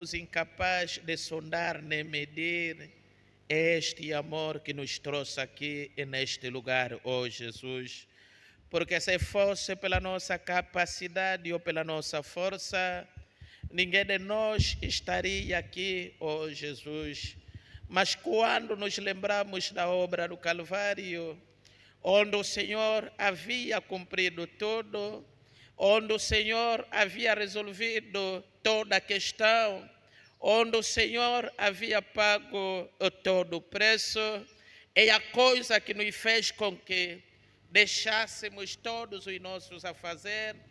incapaz de sondar nem medir este amor que nos trouxe aqui neste lugar, ó Jesus. Porque se fosse pela nossa capacidade ou pela nossa força, ninguém de nós estaria aqui, ó Jesus. Mas quando nos lembramos da obra do Calvário, onde o Senhor havia cumprido tudo, onde o Senhor havia resolvido toda a questão, onde o Senhor havia pago todo o preço, é a coisa que nos fez com que deixássemos todos os nossos afazeres,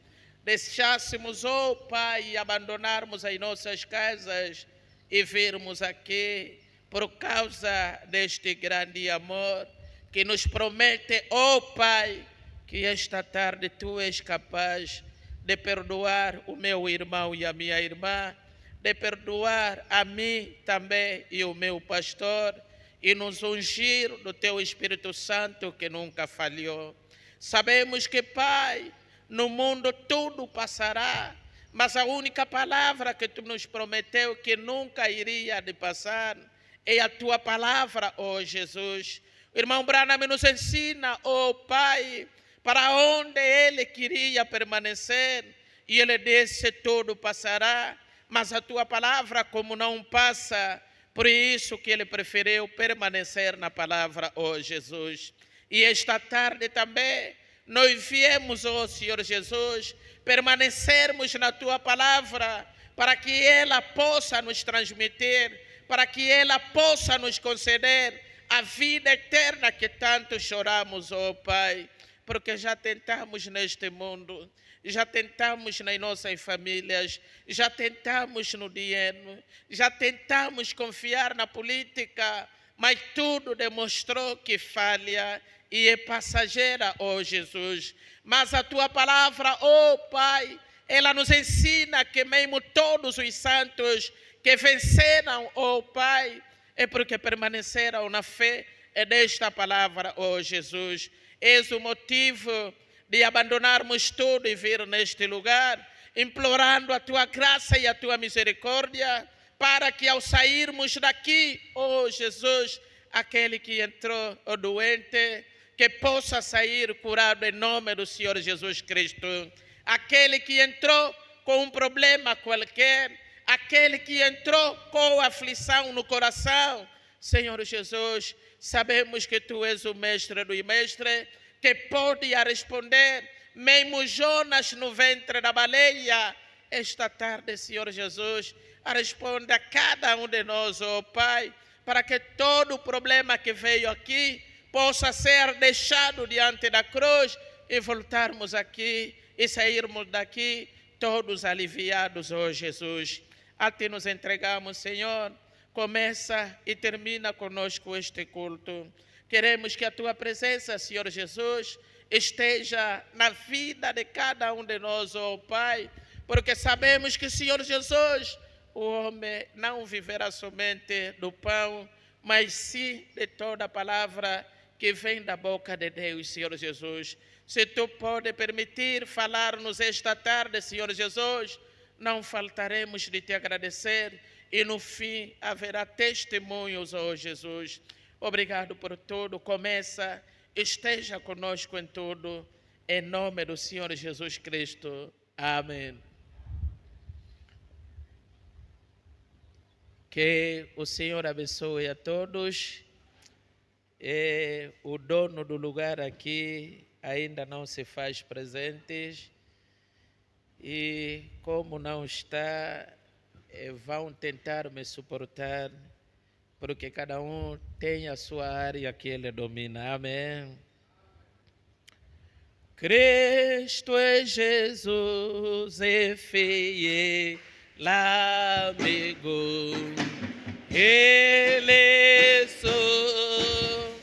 deixássemos, ó Pai, abandonarmos as nossas casas e virmos aqui por causa deste grande amor que nos promete, ó Pai, que esta tarde Tu és capaz de perdoar o meu irmão e a minha irmã, de perdoar a mim também e o meu pastor, e nos ungir do Teu Espírito Santo que nunca falhou. Sabemos que, Pai, no mundo tudo passará, mas a única palavra que Tu nos prometeu que nunca iria de passar é a Tua palavra, ó Jesus. O irmão Branham nos ensina, ó Pai, para onde ele queria permanecer, e ele disse: tudo passará, mas a Tua palavra como não passa, por isso que ele preferiu permanecer na palavra, ó Jesus. E esta tarde também nós viemos, ó Senhor Jesus, permanecermos na Tua palavra, para que ela possa nos transmitir, para que ela possa nos conceder a vida eterna que tanto choramos, ó Pai, porque já tentamos neste mundo, já tentamos nas nossas famílias, já tentamos no dinheiro, já tentamos confiar na política, mas tudo demonstrou que falha e é passageira, ó Jesus. Mas a Tua palavra, ó Pai, ela nos ensina que mesmo todos os santos que venceram, ó Pai, é porque permaneceram na fé desta palavra, ó Jesus. És o motivo de abandonarmos tudo e vir neste lugar, implorando a Tua graça e a Tua misericórdia, para que ao sairmos daqui, ó Jesus, aquele que entrou doente, que possa sair curado em nome do Senhor Jesus Cristo. Aquele que entrou com um problema qualquer, aquele que entrou com aflição no coração, Senhor Jesus, sabemos que Tu és o mestre do mestre, que pode responder, mesmo Jonas no ventre da baleia. Esta tarde, Senhor Jesus, responda a cada um de nós, ó Pai, para que todo o problema que veio aqui possa ser deixado diante da cruz e voltarmos aqui e sairmos daqui todos aliviados, ó Jesus. A Ti nos entregamos, Senhor. Começa e termina conosco este culto. Queremos que a Tua presença, Senhor Jesus, esteja na vida de cada um de nós, ó Pai, porque sabemos que, Senhor Jesus, o homem não viverá somente do pão, mas sim de toda a palavra que vem da boca de Deus, Senhor Jesus. Se Tu pode permitir falar-nos esta tarde, Senhor Jesus, não faltaremos de Te agradecer e no fim haverá testemunhos, ó Jesus. Obrigado por tudo. Começa, esteja conosco em tudo, em nome do Senhor Jesus Cristo. Amém. Que o Senhor abençoe a todos. O dono do lugar aqui ainda não se faz presente. E como não está, vão tentar me suportar, porque cada um tem a sua área que ele domina. Amém. Cristo é Jesus, é fiel amigo. Ele sou,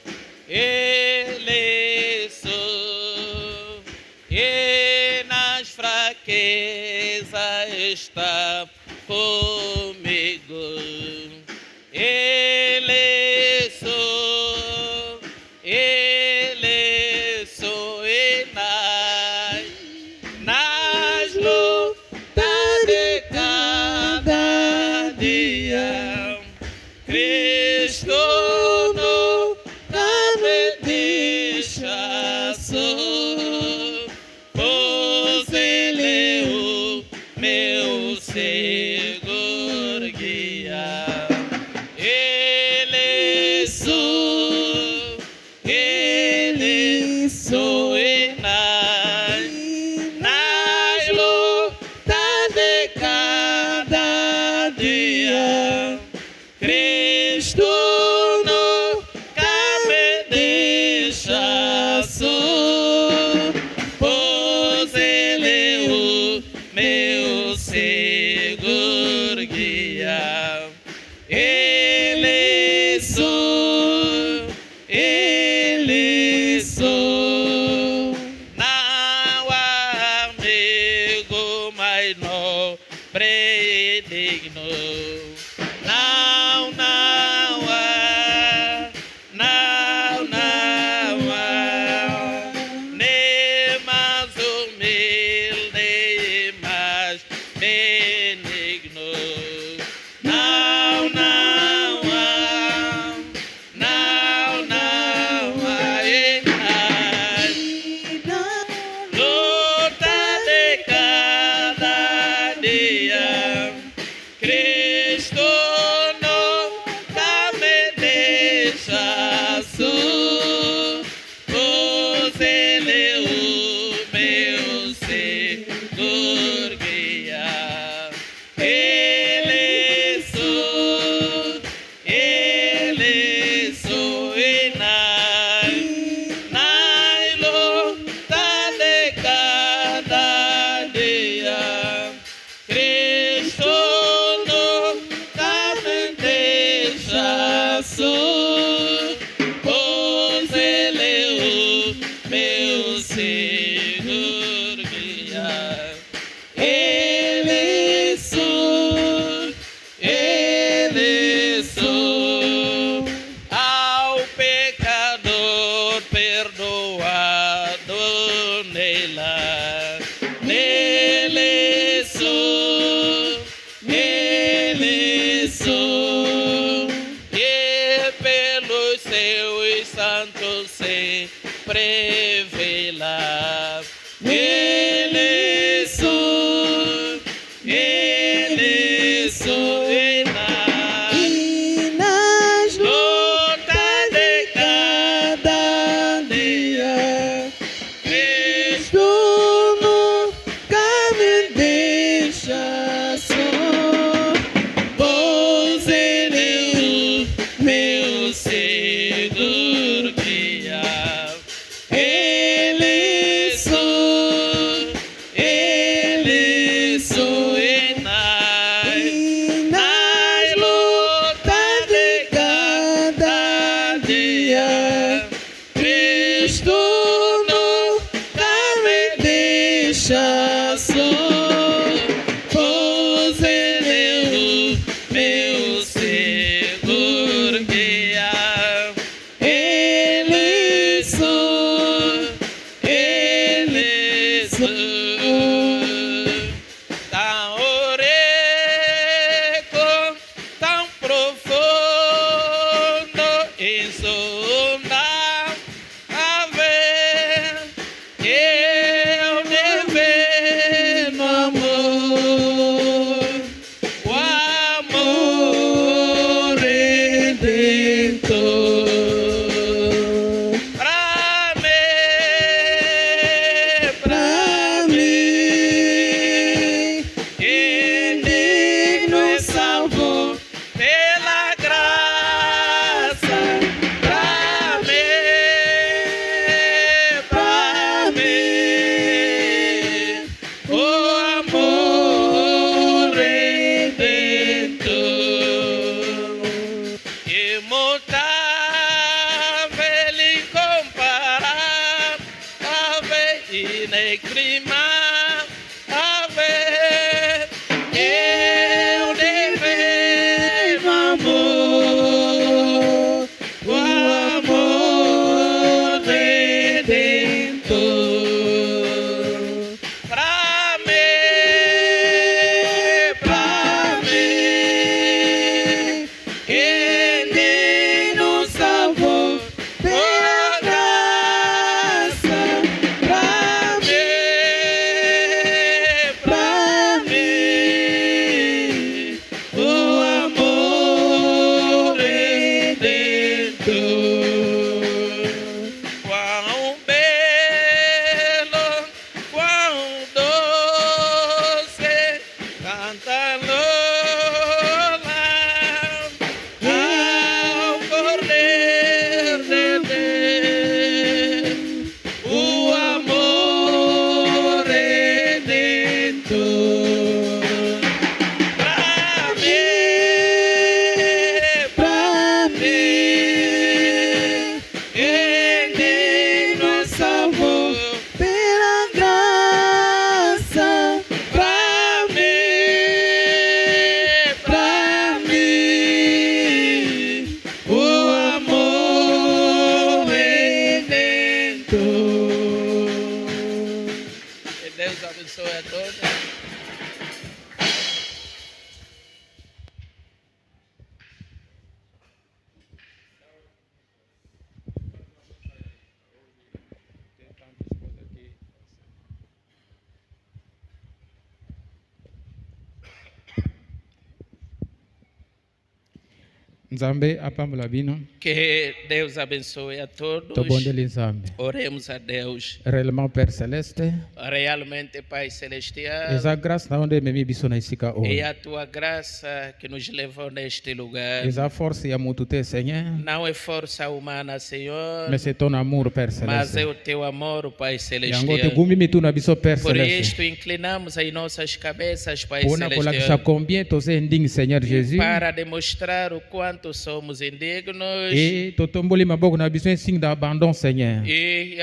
Ele sou, e nas fraquezas está comigo. Ele sou, e nas lutas de cada dia dia. Cristo nunca me deixa só, pois Ele é o meu Senhor guia. Ele sou e na luta de cada dia. Cristo nunca me deixa só, pois Ele é o meu Senhor guia. Ele sou, não há amigo mais nobre e digno. Não há, nem mais humilde e mais benigno. Não há, e na luta de cada dia. Cristo nunca me deixa só, pois Ele é o meu Senhor guia. Ele sou e na luta de cada dia. Cristo nunca me deixa só, pois Ele é o meu Senhor guia. Ele sou, ao pecador perdoado nela. Nele sou, e pelos seus santos sempre vela. Ele sou, e nas lutas de cada dia. Cristo nunca me deixa só, pois Ele é o meu Senhor guia. Ele sou, e nas lutas de cada dia. Cristo nunca me deixa só, pois Ele é o meu Senhor guia. Ele sou, tão oreco, tão profundo, insondável. Eu devendo amor, o amor redentor. Pra mim, indigno e salvo pela graça. Pra mim, o amor redentor. E Nzambe apambola bino. Que Deus abençoe a todos. Tobondeli Nzambe. Oremos a Deus. Réellement Père Céleste, Realmente, Pai Celestial, eza grâce na onde memi biso na esika é oyo. a tua graça que nos levou neste lugar. Eza force ya mutu te, Seigneur, Não é força humana, Senhor, mais c'est ton amour, Père mas Céleste. é o teu amor, Pai Yango te Celestial. gumi mitu na biso, Père Por Céleste. isto, inclinamos as nossas cabeças, Pai Pona kolakisa Celestial, combien toze indigne, Seigneur Jésus. para demonstrar o quanto somos indignos. E totomboli maboko na biso, un signe d'abandon, Seigneur. E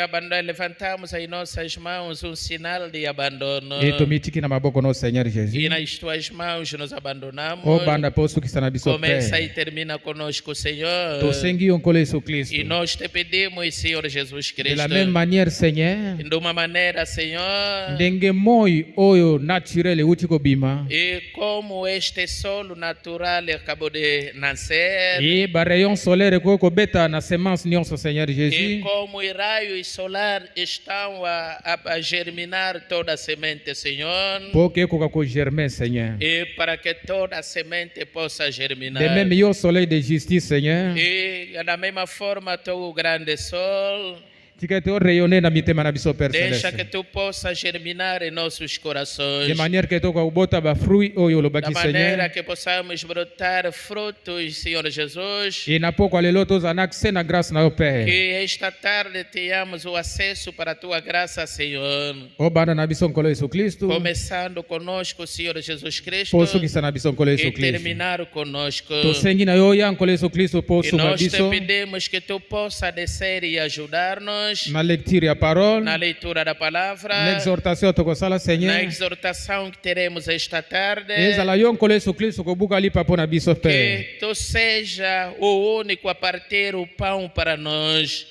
levantamos as nossas mãos, um sinal de abandono. E tomitiki na maboko no, Seigneur E Jésus. nas tuas mãos nos abandonamos. O banda posto que está na biso, Começa e Père. termina conosco, Senhor. Tosengi onkolo Yesu Cristo. E nós te pedimos, Senhor Jesus De la Cristo, même manière, Seigneur, de uma maneira, Senhor, ndenge moi oyo naturel euti kobima, e como este solo natural acabou de nascer, e barayon solaire ekoki kobeta na semence nyonso, Seigneur e Jésus, como os raios solar estão a germinar toda a semente, Senhor, po ke ekoka kogermer, Seigneur. e para que toda a semente possa germinar. De même yo soleil de justice, Seigneur, E da mesma forma, tu, grande sol, tika ete orayonner na mitema na biso, Père deixa que Céleste. tu possa germinar em nossos corações. De manière que toka kobota bafruit oyo Da olobaki, maneira Seigneur, que possamos brotar frutos, Senhor Jesus. e na poko ya lelo tozala na accès na grâce na yo, Père. Que esta tarde tenhamos o acesso para a tua graça, Senhor. O banda na biso nkolo Yesu Kristo, Começando conosco, Senhor Jesus Cristo. po sukisa na biso nkolo E Yesu Kristo. terminar conosco. Tosengi na yo ya nkolo Yesu Kristo po E sunga nós te biso pedimos que tu possa descer e ajudar-nos na lecture ya parole, na leitura da palavra, na exhortation tokosala, na Seigneur. exortação que teremos esta tarde. Ezala yo nkolo Yesu Kristo kobuka lipa po na biso, Père. Que tu seja o único a partir o pão para nós.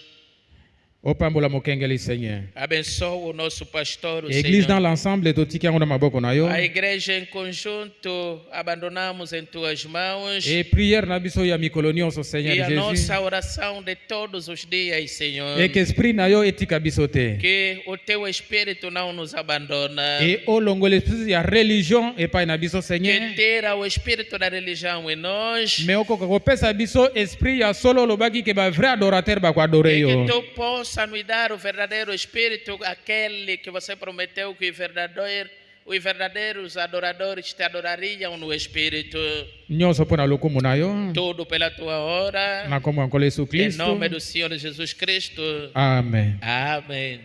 Opambola mokengeli, Seigneur. Abençoa o nosso pastor, o Église dans Senhor. l'ensemble totiki yango na maboko na yo. A igreja em conjunto abandonamos em tuas mãos. Et prière na biso ya mikolo nyonso, E Seigneur a Jésus. nossa oração de todos os dias, Senhor. Et que esprit na yo etika biso te. Que o teu Espírito não nos abandona. Et olongola esprit ya religion epai na biso, Que Seigneur. tira o Espírito da religião em nós. Mais okoka kopesa biso esprit ya solo olobaki ke ba vrai adorateur bakoadore E que yo. tu possa nos dar o verdadeiro Espírito, aquele que você prometeu que os verdadeiros adoradores te adorariam no Espírito. Nyonso mpo na lokumu na yo. Tudo pela tua hora. Na kombo ya nkolo Yesu Em Kristo. nome do Senhor Jesus Cristo. Amen. Amém.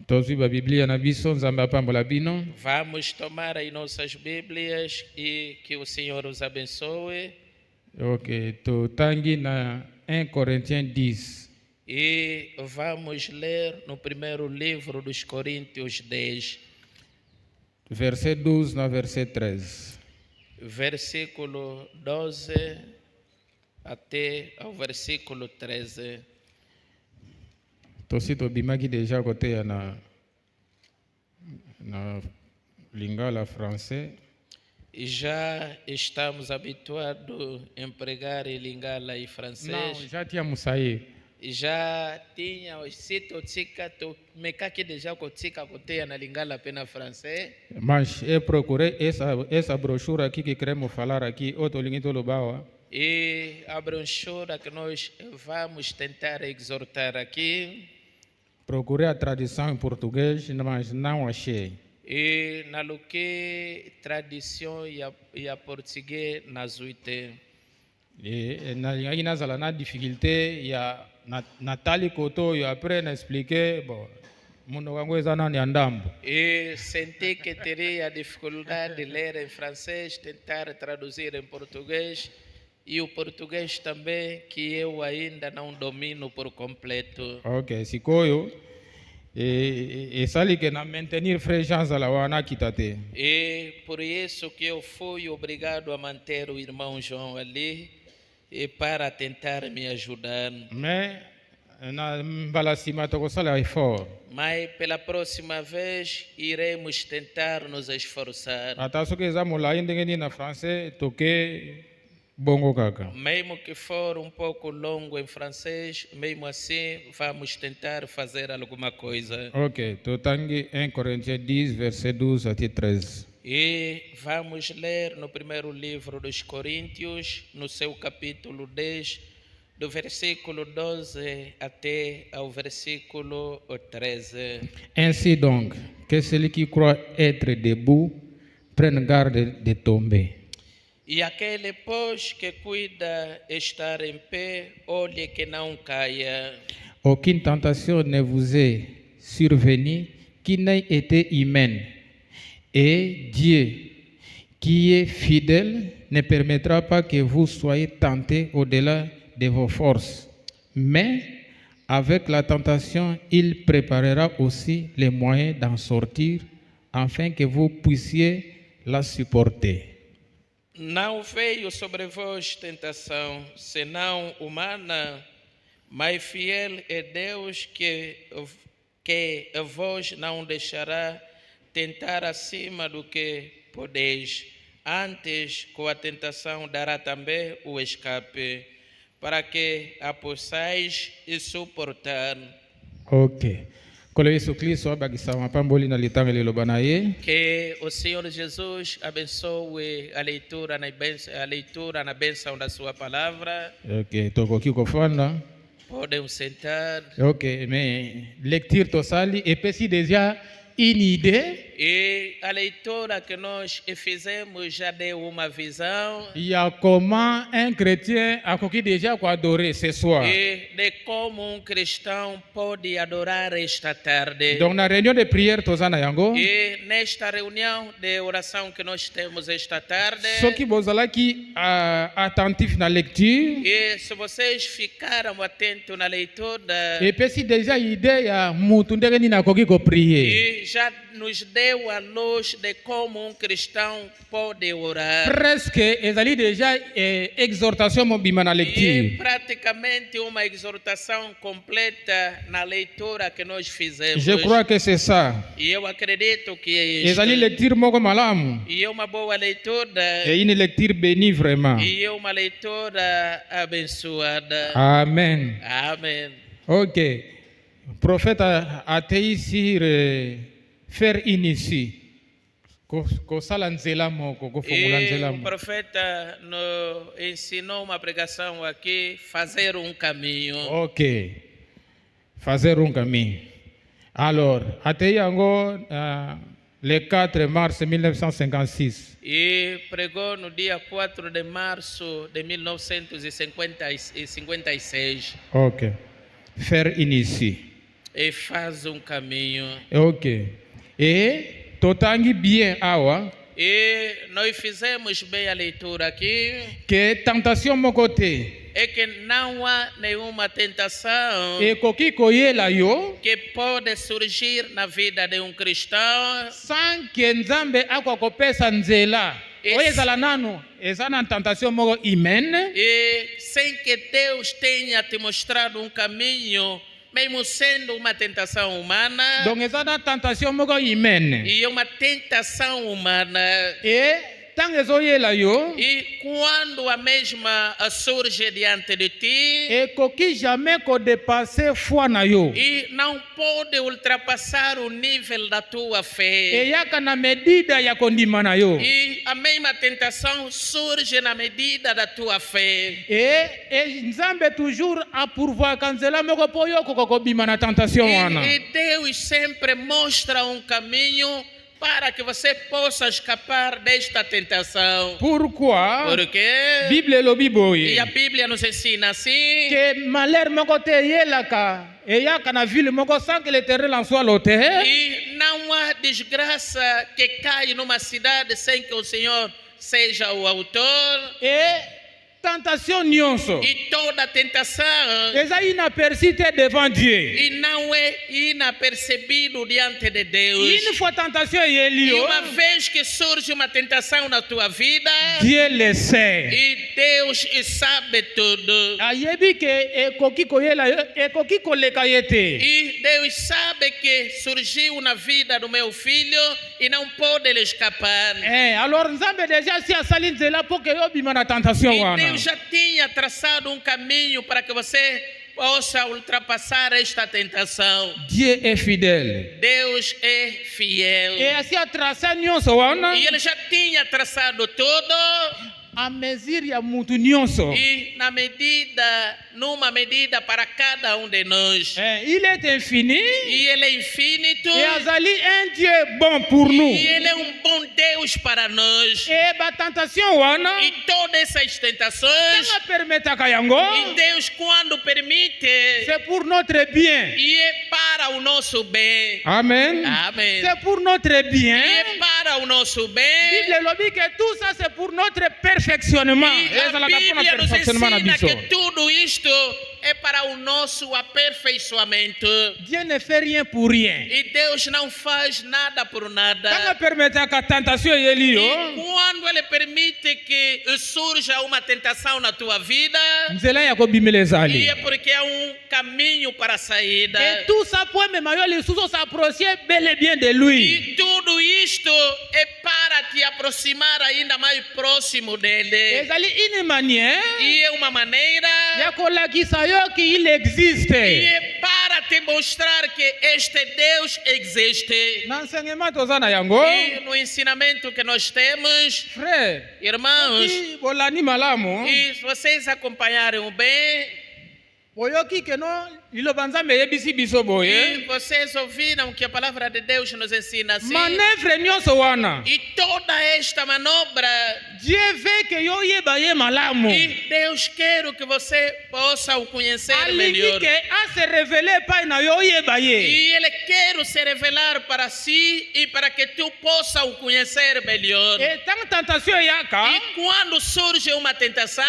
Tozwi babiblia na biso, Nzambe apambola bino. Vamos tomar as nossas Bíblias e que o Senhor os abençoe. Ok, totangi na 1 Corinthiens 10. E vamos ler no primeiro livro dos Coríntios 10, Verset 12 na verset 13. versículo 12 até ao versículo 13. Tosi tobimaki déjà koteya na lingala français. E já estamos habituados a empregar em Lingala e Não, francês. já tinha musaí. E já tinha os sites tika mekaki déjà kotika koteya na Lingala pena francês. Mas eu procurei essa brochura aqui que queremos falar aqui, outro linguito lubawa. E a brochura que nós vamos tentar exortar aqui. Procurei a tradução em português, mas não achei. E na que tradição e a português nas uite. E aí nazala na difficulté ya Nathalie Koto yo après na expliquer bon mundo wangu eza nani ya ndambo. E senti que teria dificuldade de ler em francês, tentar traduzir em português. E o português também, que eu ainda não domino por completo. Ok, sikoyo esali que na maintenir frégence la wana kitate. E por isso que eu fui obrigado a manter o irmão João ali e para tentar me ajudar. Mais na mbala sima tokosala effort. Mas pela próxima vez iremos tentar nos esforçar. Ata soki eza molai ndenge nini na français toke bongo kaka. Mesmo que for um pouco longo em francês, mesmo assim vamos tentar fazer alguma coisa. Ok, totangi 1 Corinthiens 10 verset 12 até 13. E vamos ler no primeiro livro dos Coríntios, no seu capítulo 10, do versículo 12 até ao versículo 13. Ainsi donc, que celui qui croit être debout prenne garde de tomber. E aquele, pois, que cuida estar em pé, olhe que não caia. Aucune tentation ne vous est survenue qui n'ait été humaine. Et Dieu, qui est fidèle, ne permettra pas que vous soyez tentés au-delà de vos forces. Mais avec la tentation, il préparera aussi les moyens d'en sortir, afin que vous puissiez la supporter. Não veio sobre vós tentação, senão humana, mas fiel é Deus que vós não deixará tentar acima do que podeis. Antes, com a tentação, dará também o escape, para que a possais e suportar. Ok. Kolo Yesu Kristo abakisa mapamboli na litanga liloba na ye. Que o Senhor Jesus abençoe a leitura na bênção da sua palavra. Ok, tokoki kofanda. Podem sentar. Ok, mais lecture tosali epesi déjà une idée. E a leitura que nós fizemos já deu uma visão. Il y a comment un chrétien a coquille déjà quoi adorer ce soir. E de como cristão pode adorar esta tarde. Donc na réunion de prière tozana yango. E nesta reunião de oração que nós temos esta tarde. Ce qui bozalaki attentif na lecture. E se vocês ficaram atentos na leitura. Epesi déjà idée ya mutu ndenge ni na coquille ko prier. E já nos deu a luz de como cristão pode orar. Presque ezali déjà exhortation mobima na E lecture. praticamente uma exortação completa na leitura que nós fizemos. Je crois que c'est ça. E eu acredito que é isso. Ezali lecture moko malamu. E é uma boa leitura. Et une lecture bénie vraiment. E é uma leitura abençoada. Amen. Amém. Ok. Prophète a été sur faire initier. Ko sala nzela moko, ko formula E nzela o moko. profeta nos ensinou uma pregação aqui, fazer um caminho. Ok. Fazer um caminho. Alors, até yango le 4 mars 1956. E pregou no dia 4 de março de 1956. Ok. Faire initier. E faz um caminho. Ok. Et totangi bien awa E nós fizemos bem a leitura aqui. que tentation moko te. É que não há nenhuma tentação E koki koyela yo que pode surgir na vida de um cristão sans que Nzambe akwa kopesa nzela. Yes. Oyo ezala nano eza na tentation moko humaine. e sem que Deus tenha te mostrado um caminho, mesmo sendo uma tentação humana. Donc eza na tentation moko humaine. E é uma tentação humana. Et tant ezoyela yo E quando a mesma surge diante de ti, ekoki jamais kodepasser foi na yo. e não pode ultrapassar o nível da tua fé. Eyaka na medida ya kondima na yo. E a mesma tentação surge na medida da tua fé. Et Nzambe toujours apurvoaka nzela moko po yo kokobima na tentation wana. E Deus sempre mostra um caminho para que você possa escapar desta tentação. Pourquoi? Porque Bible elobi e boye. a Bíblia nos ensina assim. Que malheur moko te eyelaka eyaka na ville moko sans que l'Éternel en soit l'auteur. E não há desgraça que cai numa cidade sem que o Senhor seja o autor. Et tentation nyonso E toda tentação eza inaperçu te devant Dieu. e não é inapercebido diante de Deus. Une fois tentation eyeli E yo, uma vez que surge uma tentação na tua vida, Dieu le sait. e Deus sabe tudo. Ayebi ke ekoki koyela yo, ekoki koleka ye te. E Deus sabe que surgiu na vida do meu filho e não pode ele escapar. Alors Nzambe déjà si asali nzela po ke yo bima na tentation E wana. Deus já tinha traçado um caminho para que você possa ultrapassar esta tentação. Dieu est fidèle. Deus é fiel. E assim a traçar nyonso wana E ele já tinha traçado tudo. a mesure ya mutu nyonso. E numa medida para cada um de nós. Il est infini E ele é infinito. et azali un Dieu bon pour nous. E ele é um bom Deus para nós. E ba tentation wana E todas essas tentações, tanga permetaka yango e Deus quando permite, c'est pour notre bien. e é para o nosso bem. Amen. Amém. C'est pour notre E bien. é para o nosso bem. Bible lobi que tout ça c'est pour notre perfectionnement. E a Ezalaka mpona Bíblia nos perfectionnement na ensina biso. que tudo isto é para o nosso aperfeiçoamento. Dieu ne fait rien pour rien. E Deus não faz nada por nada. Tanga permetaka tentation yeli E yo. quando Ele permite que surja uma tentação na tua vida, Nzela ya kobimela e ezali. é porque há um caminho para a saída. Et tout ça pour mema yo lisusu s'approcher bel et bien de lui. E tudo isto é para te aproximar ainda mais próximo dele. Ezali une manière E é uma maneira, ya kolakisa yo que il existe. e é para te mostrar que este Deus existe. Na enseignement toza na yango. E no ensinamento que nós temos, Frère, irmãos, ki bolani malamu. e se vocês acompanharem bem, Boyoki que no liloba nzambe yebisi biso boye. e vocês ouviram que a palavra de Deus nos ensina assim. Manœuvre nyonso wana. E toda esta manobra, Dieu veut que yo yeba ye malamu. e Deus quer que você possa o conhecer Alingi melhor. que a se révéler pa na yo yeba ye. E Ele quer se revelar para si e para que tu possa o conhecer melhor. Et tant tentation yaka. E quando surge uma tentação,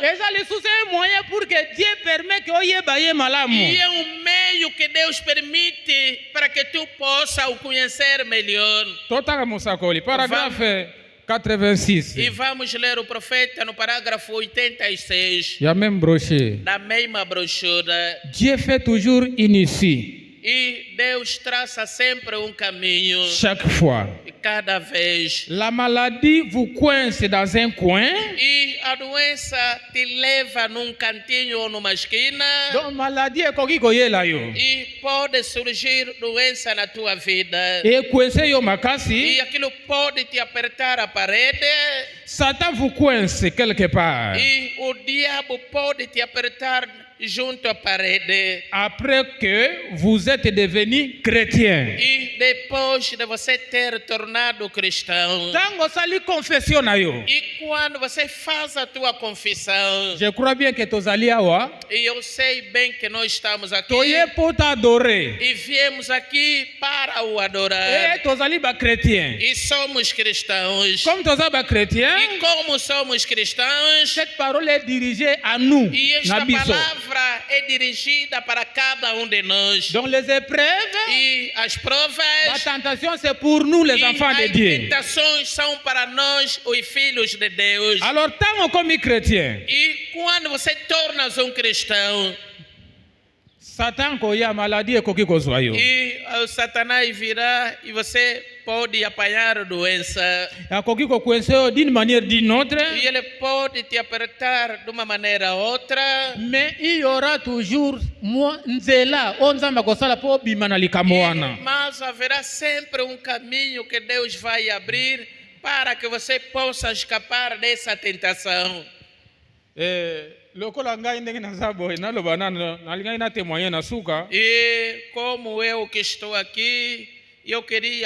Eza lisusu e moyen pour que Dieu permet que yo yeba ye malamu. e é um meio que Deus permite para que tu possa o conhecer melhor. Totanga musakoli. Paragraphe 86. E vamos ler o profeta no parágrafo 86 Il y a même broché. da mesma brochura. Dieu fait toujours une issue. E Deus traça sempre um caminho, Chaque fois. e cada vez. La maladie vous coince dans un coin. E a doença te leva num cantinho ou numa esquina. Donc maladie ekoki koyela yo. E pode surgir doença na tua vida. Et coince yo E makasi. aquilo pode te apertar a parede. Satan vous coince quelque part. E o diabo pode te apertar junto à parede. Après que vous êtes devenu chrétien. E depois de você ter tornado cristão. Tango sali confession na yo. E quando você faz a tua confissão. Je crois bien que tozali awa. E eu sei bem que nós estamos aqui. Toye pota adorer. E viemos aqui para o adorar. Et tozali ba chrétien. E somos cristãos. Comme toza ba chrétien, E como somos cristãos, cette parole est dirigée à nous. e esta Na biso. palavra é dirigida para cada um de nós. Donc les épreuves, E as la provas tentation c'est pour nous les e enfants de as Dieu. tentações são para nós, os filhos de Deus. Alors tant comme chrétien, E quando você torna-se um cristão, Satan koya maladie ekoki kozwa yo. e o Satanás virá e você pode apanhar doença. Akoki kokuense yo d'une manière d'une autre, E ele pode te apertar de uma maneira ou outra. mais il y aura toujours moi nzela onzamba kosala po bima na likambo wana. Mas haverá sempre um caminho que Deus vai abrir para que você possa escapar dessa tentação. Lokola ngai ndenge naza boye naloba nalingai na témoigner na suka. E como eu que estou aqui,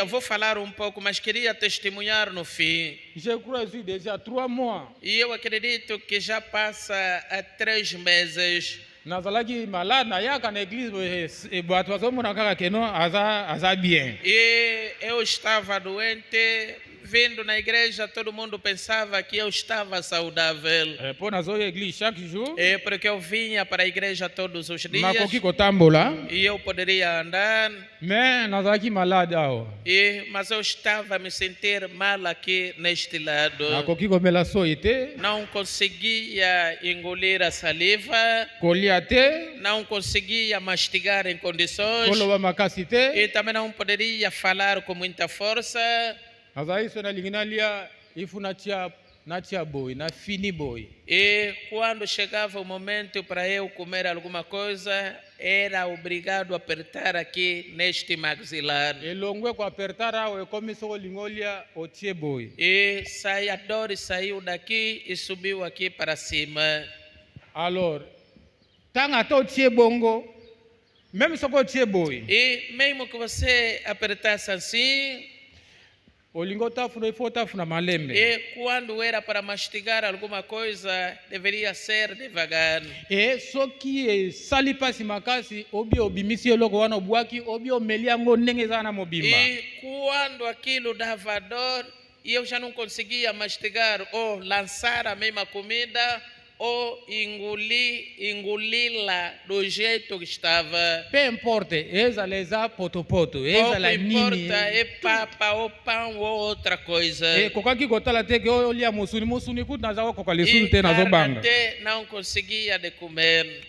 vou falar um pouco, mas queria testemunhar no fim. Je crois que déjà 3 mois. E eu acredito que já passa há 3 meses. Nazalaki malade na yaka na église e bato bazomona kaka keno aza bien. E eu estava doente, vindo na igreja, todo mundo pensava que eu estava saudável. Po nazoya église chaque jour. É porque eu vinha para a igreja todos os dias. Makoki kotambola. E eu poderia andar, Mais nazalaki malade awa. mas eu estava a me sentir mal aqui neste lado. Nakoki komela soyi te. Não conseguia engolir a saliva, Kolia te. não conseguia mastigar em condições Koloba makasi e te. também não poderia falar com muita força. Nazalaki so nalingi nalia ifuna tia natia boy, na fini boy. E quando chegava o momento para eu comer alguma coisa, era obrigado a apertar aqui neste maxilar. Elongwe kwa apertara we komiso lingolia otie boy. E a dor saiu daqui e subiu aqui para cima. Alors, tanga to tie bongo, mesmo só que tie boy. E mesmo que você apertasse assim, O lingo tafuna ifo tafuna malembe. e quando era para mastigar alguma coisa, deveria ser devagar. E só que sali pasi makasi obi obimisi eloko wana obwaki obi omeliango ndenge eza na mobimba. E quando aquilo dava dor, e eu já não conseguia mastigar ou lançar a mesma comida, ou engoli-la do jeito que estava. Peu importe, eza leza potopoto, Pouco eza la nini. importa, é papa, ou pão, ou outra coisa. E kokaki kotala te ke olia musuni kutu naza koka lesulu E te nazo carne banga. até não conseguia de comer.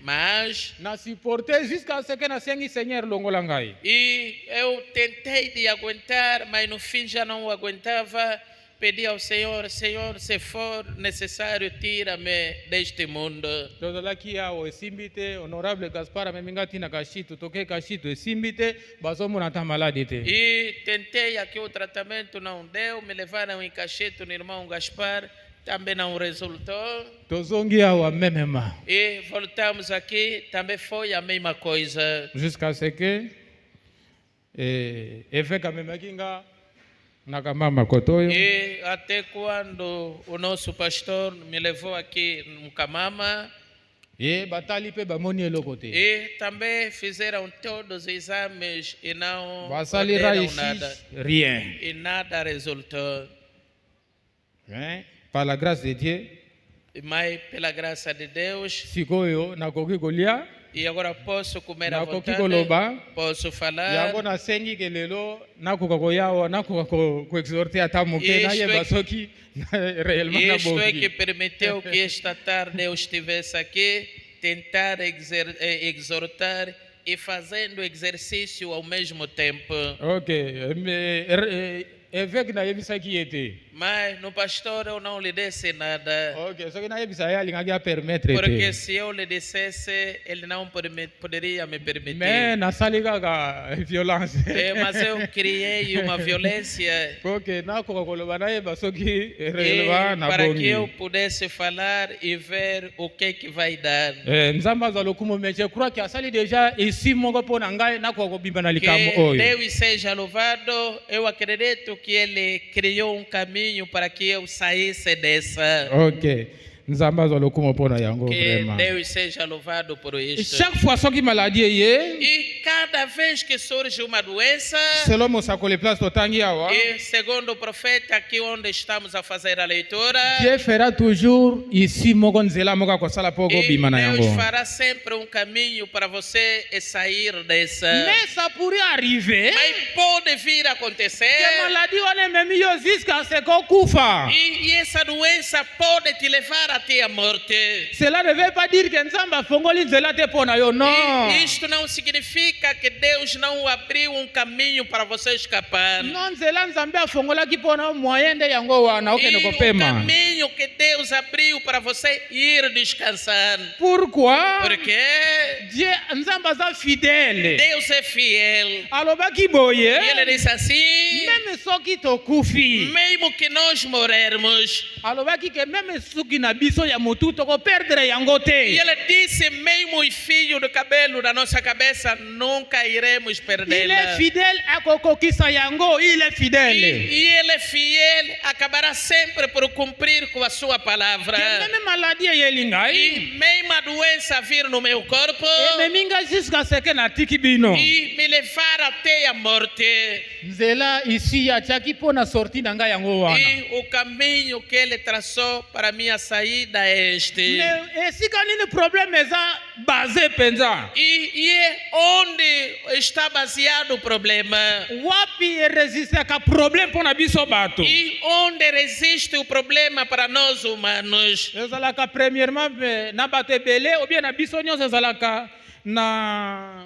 Mas Na supporter jusqu'à ce que na sengi Seigneur longola ngai. e eu tentei de aguentar, mas no fim já não aguentava. Pedi ao Senhor, Senhor, se for necessário, tira-me deste mundo. Tozalaki awo esimbi te, honorable Gaspar ameminga tina kashitu, toke kashitu esimbi te, bazomona ta maladi te. E tentei aqui o tratamento, não deu. Me levaram em Caxito no irmão Gaspar, também não resultou. Tozongi awa memema. E voltamos aqui, também foi a mesma coisa. Jusqu'à ce que efeka memekinga nakamama kotoyo. E até quando o nosso pastor me levou aqui no Camama, Batali pe bamoni eloko te. e também fizeram todos os exames e não Basali deram ici nada. rien. E nada resultou. Par la grâce de Dieu, Mas pela graça de Deus, sikoyo nakoki kolia, e agora posso comer à nakoki vontade, koloba. posso falar. Yango nasengi ke lelo nakoka koyawa nakoka koexhorter ata moke Isto nayeba é- soki réellement na Isto é que bongi. permitiu que esta tarde eu estivesse aqui, tentar exortar e fazendo exercício ao mesmo tempo. Ok, évêque nayebisaki ye te. Mas no pastor eu não lhe disse nada, Ok, soki nayebisa ye alingaki apermettre porque te. se eu lhe dissesse, ele não poderia me permitir. Mais nasali kaka violence. Mas eu criei uma violência Ok, nakoka koloba nayeba soki e réellement na para que eu bongi. pudesse falar e ver o que vai dar. Nzambe azwa lokumu, mais je crois que asali déjà ici moko mpo na ngai nakoka kobimba na Que likambo oyo. Deus seja louvado, eu acredito que Ele criou um caminho para que eu saísse dessa. Ok, nzambe azwa lokumu mpo na yango Que vraiment. Deus seja louvado por isto. Chaque fois soki maladie eye, E cada vez que surge uma doença, selon mosakoli place totangi awa, e segundo o profeta aqui onde estamos a fazer a leitura, Dieu fera toujours ici moko nzela moko akosala mpo e kobima na Deus yango. fará sempre um caminho para você sair dessa. Mais ça pourrait arriver Mas pode vir a acontecer, que maladie wana ememi yo jusqu'à ce kokufa. e essa doença pode te levar até a morte. Cela ne veut pas dire que nzambe afongoli nzela te mpo na yo, non. E isto não significa que Deus não abriu um caminho para você escapar. Non, nzela nzambe afongolaki mpo na yo moyen nde yango wana E okende o kopema. caminho que Deus abriu para você ir descansar. Pourquoi? Porque Dieu nzambe aza fidèle. Deus é fiel. Alobaki E boye, Ele disse assim, meme soki tokufi, mesmo que nós morrermos. alobaki ke meme suki na biso ya motu tokoperdre yango E te. Ele disse, mesmo os fios do cabelo da nossa cabeça, nunca iremos Il perdê-la. est fidèle akokokisa yango, il est fidèle. E Ele é fiel, acabará sempre por cumprir com a sua palavra. Que meme maladie eyeli ngai, E mesmo a doença vir no meu corpo ememi ngai jusqu'à ce que natiki bino. e me levar até a morte. Nzela isi atiaki mpo na sorti na ngai yango wana. E o caminho que Ele traçou para minha saída é este. Mais esika nini problème eza basé penza? E é onde está baseado o problema. Wapi eresistaka problème mpo na biso bato? E onde resiste o problema para nós humanos. Ezalaka premièrement na bato ebele ou bien na biso nyonso ezalaka na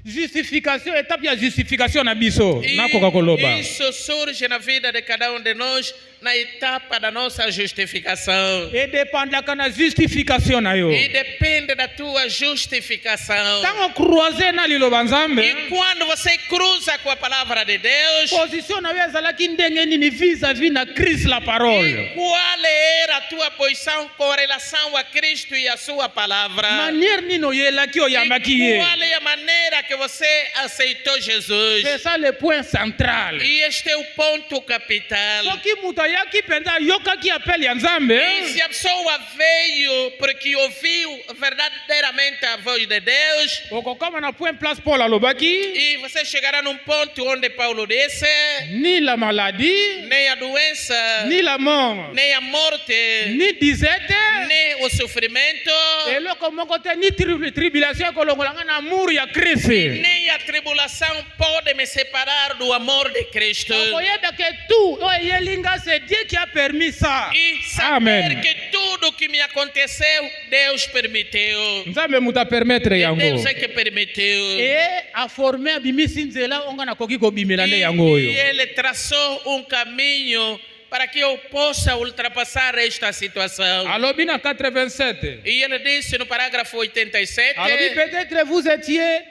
justification, étape ya justification na biso nakoka koloba. Isso surge na vida de cada de nós na etapa da nossa justificação. E dependaka na justification na yo. E depende da tua justificação. Tango croiser na liloba nzambe. E quando você cruza com a palavra de Deus, position na yo ezalaki ndenge nini vis-à-vis na Christ la parole. E qual era a tua posição com relação a Cristo e a sua palavra? Manière nini oyelaki oyambaki ye. Qual é a maneira que você aceitou Jesus? C'est ça le point central. E este é o ponto capital. Soki muto ayaki penza yokaki appel ya nzambe. E se a pessoa veio porque ouviu verdadeiramente a voz de Deus, okokoma na point place Paul alobaki. E você chegará num ponto onde Paulo disse: ni la maladie, nem a doença, ni la mort, nem a morte, ni disette, nem o sofrimento, eloko moko te ni tribulation ekolongolanga na amour ya Christ. Nem a tribulação pode me separar do amor de Cristo. Okoyeba que tout oyelinga c'est Dieu qui a permis ça. E saber Amen. que tudo que me aconteceu, Deus permitiu. Nzambe muta permettre yango. Deus é que permitiu. E a former abimisi nzela onga na koki kobimela nde yango oyo. E ele traçou caminho para que eu possa ultrapassar esta situação. Alobi na 87. E ele disse no parágrafo 87. Alobi peut-être vous étiez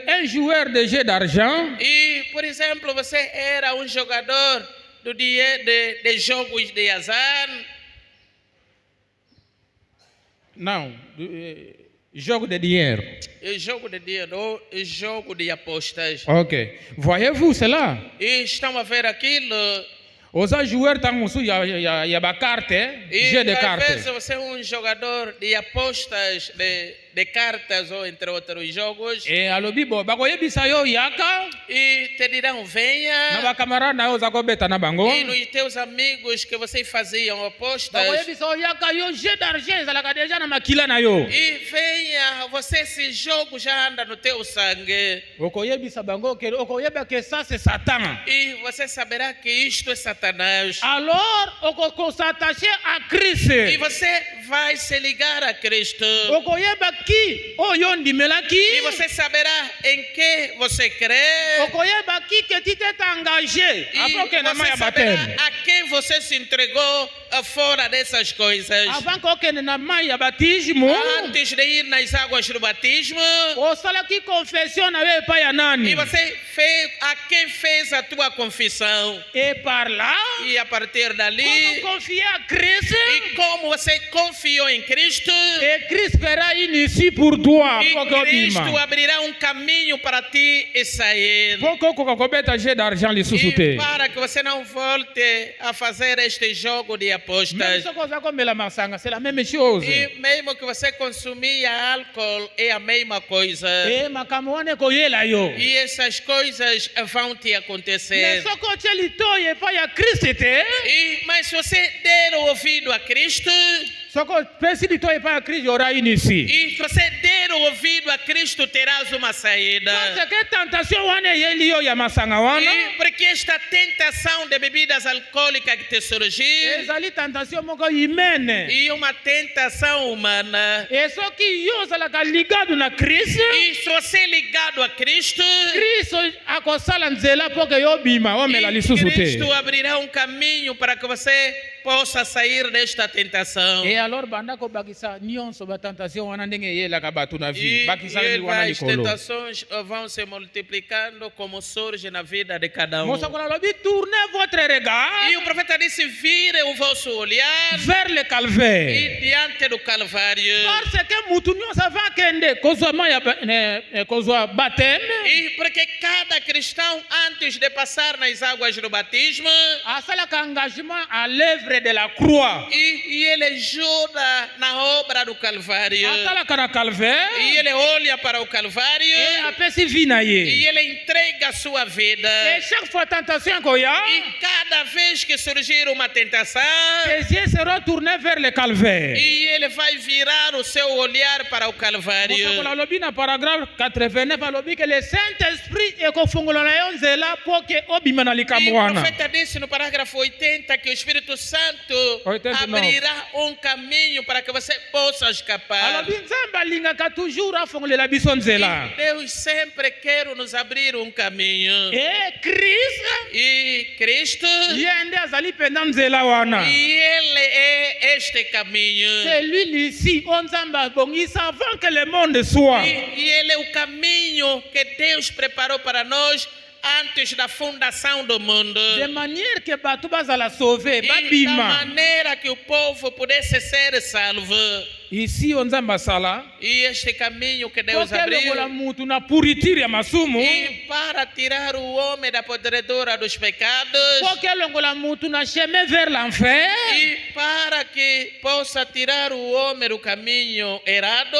un joueur de jeu d'argent. E, por exemplo, você era jogador de jogos de azar. Não, jogo de dinheiro. Jogo de dinheiro, jogo de apostas. Ok. Voyez-vous cela? E estão a ver aquilo. Osa joueur tangusu ya ba carte, jeu de às carte. vezes você é jogador de apostas de cartas ou entre outros jogos. E alobi bo bakoyebisa yo yaka. E te dirão Na venha. ba camarada na yo zakobeta na bango. E nos teus amigos que vocês faziam apostas. Bakoyebisa yo yaka yo jeu d'argent ezalaka deja na makila na yo. E venha, você esse jogo já anda no teu sangue. Okoyebisa bango que okoyeba que ça c'est Satan. E você saberá que isto é Satanás. Alors oko s'attacher à Christ. E você vai se ligar a Cristo. Okoyeba ki oyo ndimelaki. E você saberá em que você crê. Okoyeba ki que tu t'es engagé E avant que na você maya saberá baptême. a quem você se entregou fora dessas coisas. Avant que na maya batismo. Antes de ir nas águas do batismo. Osalaki confession na yo epai ya nani. E você fez a quem fez a tua confissão. Et par là, E a partir dali. como confier à Christ. E como você confiou em Cristo. Et Christ fera une issue pour toi. E Poko Cristo bima. abrirá caminho para ti e sair. Poko kokobeta jeu d'argent lisusu E te. para que você não volte a fazer este jogo de Même apostas. si oza komela masanga, c'est la même chose. E mesmo que você consumia álcool, é a mesma coisa. E makambo wana ekoyela yo. E essas coisas vão te acontecer. Mais soko otie litoyi epai ya Christ te. Mas se você der o ouvido a Cristo, Soko opesi litoyi epai ya Christ, aura une issue. e se você der o ouvido a Cristo, terás uma saída. Parce que tentation wana eyeli yo ya masanga wana. E porque esta tentação de bebidas alcoólicas que te surgiu, Ezali tentation moko humaine. e uma tentação humana. E soki yo ozalaka ligado na Christ, E se você é ligado a Cristo, Kristo akosala nzela mpo ke yo bima omela e lisusu te. Cristo abrirá caminho para que você possa sair desta tentação. E alors banda kobakisa nyonso batentation wana ndenge eyelaka bato na vie. E Bakisa wana as likolo. tentações vão se multiplicando como surge na vida de cada Mosakolo alobi tournez votre regard E o profeta disse: vire o vosso olhar vers le calvaire. e diante do Calvário. Parce que mutu nyonso ava akende kozwa maya kozwa baptême, E porque cada cristão, antes de passar nas águas do batismo, asalaka engagement à l'œuvre de la croix. e ele jura na obra do Calvário. Asalaka na calvaire, E ele olha para o Calvário e apesi vie na ye. e ele entrega a sua vida. Et chaque fois tentation ekoya, E cada vez que surgir uma tentação, ses yeux seront tournés vers le calvaire. e ele vai virar o seu olhar para o Calvário. Mosakolo alobi na paragraphe 89 alobi que le Saint-Esprit ekofungola na yo nzela po ke obima na E likambo o wana. profeta disse no parágrafo 80 que o Espírito Santo 89. abrirá um caminho para que você possa escapar. alobi nzambe alingaka toujours afongolela biso nzela. Deus sempre quer nos abrir um caminho. E Kristo E Cristo, ye nde azali mpenza nzela wana. e Ele é este caminho. C'est lui ici, o nzambe abongisa avant que le monde soit. E Ele é o caminho que Deus preparou para nós antes da fundação do mundo. De manière que bato bazala sauvé, E da babima. maneira que o povo pudesse ser salvo. Ici o nzambe asala. E este caminho que Po Deus ke abriu. longola mutu na pourriture ya masumu. E para tirar o homem da podredura dos pecados. Po ke longola mutu na chemin vers l'enfer. E para que possa tirar o homem do caminho errado.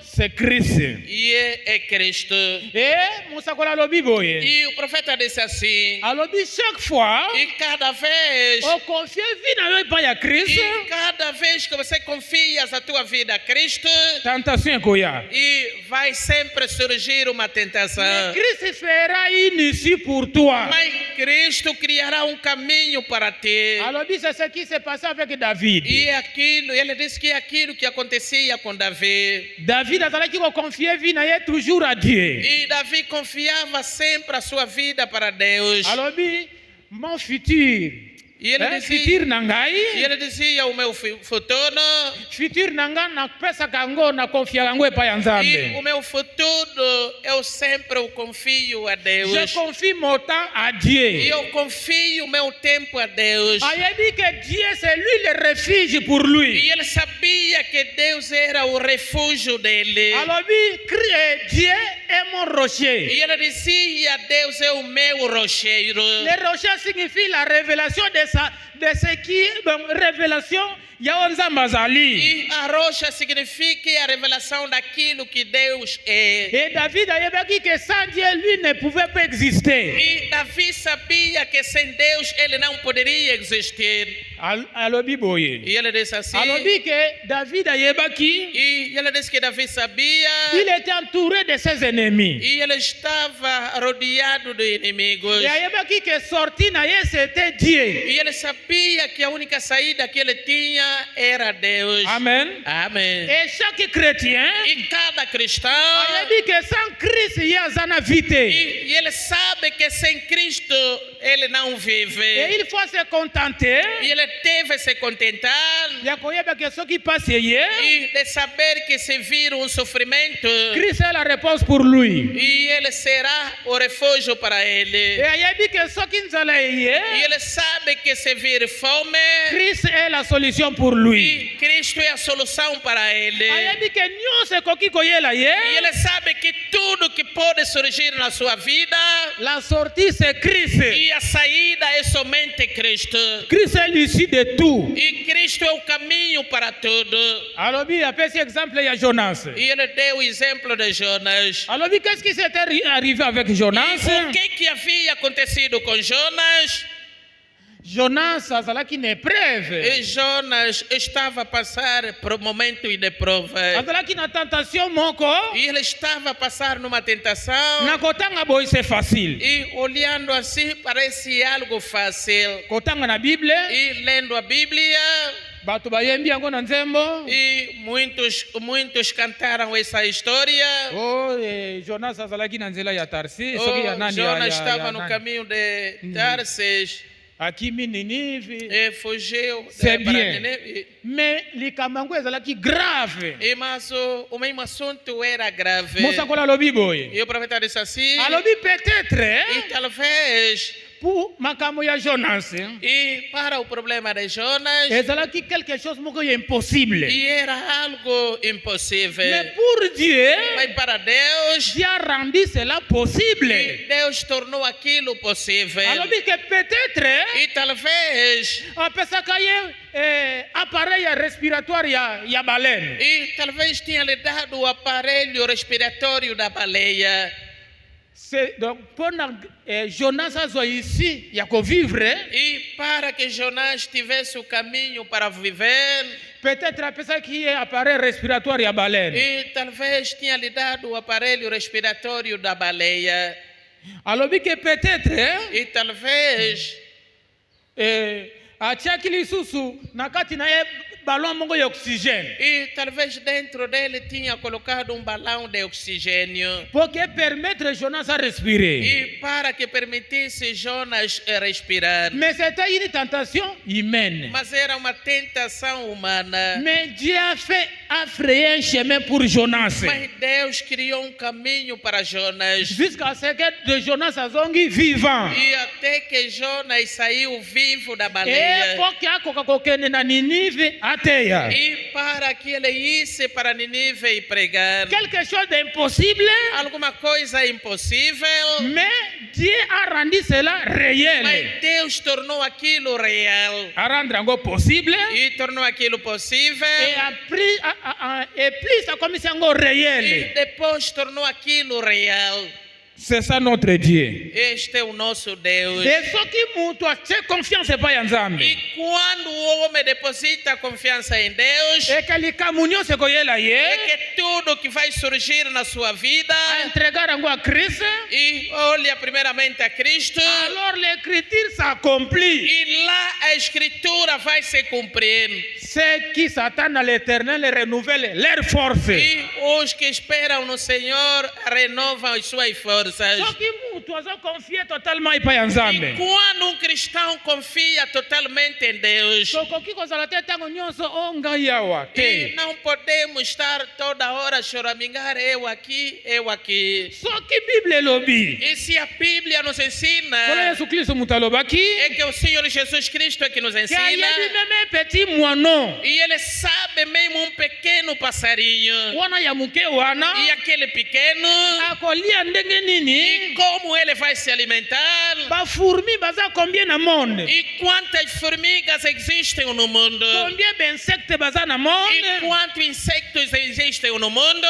C'est Christ. E é Cristo. E musakola alobi boye. E o profeta disse assim. Alobi chaque fois E cada vez. o confie vi na yo epai ya Christ. E cada vez que você confia a tua vida a Cristo. Tentation ekoya. E vai sempre surgir uma tentação. Christ fera ici pour toi. Mas Cristo criará um caminho para ti. Alobi c'est ce qui s'est passé avec David. E aquilo, ele disse que é aquilo que acontecia com Davi. David azalaki koconfie vi na ye toujours à Dieu. E Davi confiava sempre a sua vida para Deus. Alobi mon futur. E ele dizia, Futur na ngai. o meu futuro. Futur na ngai napesaka yango na confia yango epai ya E Nzambe. o meu futuro, eu sempre o confio a Deus. Je confie mon temps à E Dieu. eu confio o meu tempo a Deus. Ayebi que Dieu c'est lui le refuge pour lui. E ele sabia que Deus era o refúgio dele. Alobi Dieu est mon rocher. E ele dizia, Deus é o meu rocheiro. Le rocher signifie la révélation de ce qui est donc révélation ya Nzambe azali. E a rocha significa a revelação daquilo que Deus é. Et David ayebaki que sans Dieu lui ne pouvait pas exister. E Davi sabia que sem Deus ele não poderia existir. Alobi boye. E ele disse assim. Alobi que David ayebaki E ele disse que Davi sabia. il était entouré de ses ennemis. E ele estava rodeado de inimigos. Et ayebaki que sorti na ye c'était Dieu. E ele sabia que a única saída que ele tinha era Deus. Amen. Amém. Et chaque chrétien E cada cristão. ayebi que sans Christ ye aza na vie te. E ele sabe que sem Cristo ele não vive. Et il faut se contenter E ele deve se contentar ya koyeba que soki passe ye e de saber que se vir um sofrimento, Christ est la réponse pour lui. e ele será o refúgio para ele. Et ayebi que soki nzala E ye ele sabe que se vir fome, Christ est la solution pour lui. e Cristo é a solução para ele. Ayebi que nyonso ekoki koyela E ye ele sabe que tudo que pode surgir na sua vida, la sortie c'est Christ. e a saída é somente Cristo. Christ est l'issue de tout. E Cristo é o caminho para tudo. Alobi apesi exemple ya Jonas. E ele deu o exemplo de Jonas. Alobi qu'est-ce qui s'était arrivé avec Jonas? E o que havia acontecido com Jonas? Jonas azalaki na épreuve. E Jonas estava a passar por um momento de prova. Azalaki na tentation moko. E ele estava a passar numa tentação. Na kotanga boy c'est facile. E olhando assim parece algo fácil. Kotanga na Bible. E lendo a Bíblia. Bato bayembi yango na nzembo. E muitos cantaram essa história. Oh, Jonas azalaki na nzela ya Tarsis. Soki ya nani Jonas estava no nani? caminho de Tarsis. Akimi Ninive. E fugiu C'est para bien. Nínive. Mais likambo yango ezalaki grave. E mas o mesmo assunto era grave. Mosakola alobi boye. E o profeta disse assim. Alobi peut-être E talvez. pour makambo ya Jonas. E para o problema de Jonas. Ezalaki quelque chose moko ya impossible. E era algo impossível. Mais pour Dieu, Mas para Deus. Dieu a rendu cela possible. E Deus tornou aquilo possível. Alobi que peut-être E talvez. apesaka ye appareil respiratoire ya baleine. E talvez tinha lhe dado o aparelho respiratório da baleia. C'est donc pendant Jonas azwa ici ya kovivre. E para que Jonas tivesse o caminho para viver. Peut-être apesaki ye appareil respiratoire ya baleine. E talvez tinha lhe dado o aparelho respiratório da baleia. alobi que peut-être E talvez atiaki lisusu na kati na ye balão moko ya oxigênio dentro dele tinha colocado balão de oxigênio. porque permettre Jonas a respirer. E para que permitisse Jonas respirar. Mais c'était une tentation humaine. Mas era uma tentação humana. Mais Dieu a frayé un chemin pour Jonas. Mas Deus criou caminho para Jonas. Jusqu'à ce que de Jonas azongi vivant. E até que Jonas saiu vivo da Et baleia. porque akoka kokende na Ninive ateia. E para que ele isse para Nínive e pregar. Quelque chose d'impossible, Alguma coisa impossível. mais Dieu a rendu cela réel. Mas Deus tornou aquilo real. A rendre encore possible. E tornou aquilo possível. Et plus ça commence encore E réel. depois tornou aquilo real. C'est ça notre Dieu. Este é o nosso Deus. Et ce qui mutu a confiance pas en Nzambe. E quando o homem deposita confiança em Deus, Et que les camunions se koyela é ye. que tudo que vai surgir na sua vida, A entregar encore à Christ. e olha primeiramente a Cristo, Alors l'écriture s'accomplit. e lá a Escritura vai se cumprir. Ceux qui s'attendent à l'éternel renouvellent leur force. E os que esperam no Senhor renovam as suas forças. Ce qui mutu a confié totalement pas en E Nzambe. quando cristão confia totalmente em Deus, Tokoki kozala te ntango nyonso o ngai awa e te. não podemos estar toda hora choramingar eu aqui, eu aqui. Soki Bible elobi. E se a Bíblia nos Kola ensina, Yesu Kristo mutu alobaki. é que o Senhor Jesus Cristo é que nos Que ensina, ayebi meme petit moineau. e Ele sabe mesmo pequeno passarinho, Wana ya muke wana. e aquele pequeno, Akolia ndenge e nini. como ele vai se alimentar, Ba fourmi baza combien na monde. e quantas formigas existem no mundo, Combien d'insectes baza na e monde. quantos insectos existem no mundo.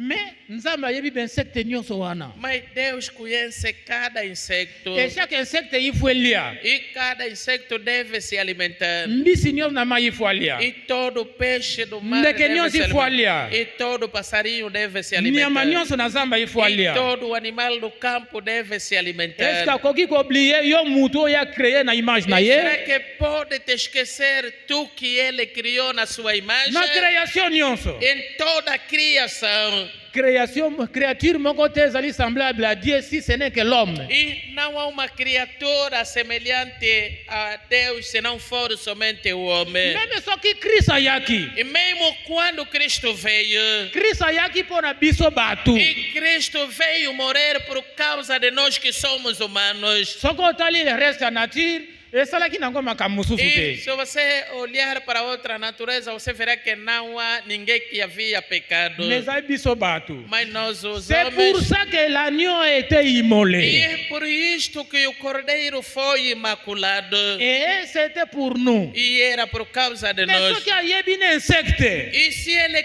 Mais Nzambe ayebi d'insectes nyonso wana. Mas Deus conhece cada insecto, Et chaque insecte ifo elia. e cada insecto deve se alimentar. Mbisi nyonso na mai ifo alia. E todo peixe do mar Ndeke deve nyonso se ifo alimentar. alia. E todo passarinho deve se Nyama alimentar. nyonso na zamba ifo E alia. todo animal do campo deve se Est-ce alimentar. qu'akoki koblier yo mutu oyo créé na image na E será ye? que pode te esquecer tu que ele criou na sua imagem? Na création nyonso. Em toda a criação. Créature moko te ezali semblable à Dieu si ce n'est que l'homme. E não há uma criatura semelhante a Deus se não for somente o homem. Même soki Christ ayaki. E mesmo quando Cristo veio, Christ ayaki mpona biso bato. e Cristo veio morrer por causa de nós que somos humanos. Soki otali le reste ya nature, esalaki nango makambo mosusu E te. se você olhar para outra natureza, você verá que não há ninguém que havia pecado. Mais ezali biso bato. Mas nós, os C'est pour homens. ça que l'agneau a été E immolé. é por isto que o cordeiro foi imaculado. Et c'était pour nous. E era por causa de Mais nós. soki ayebi na insecte, E se ele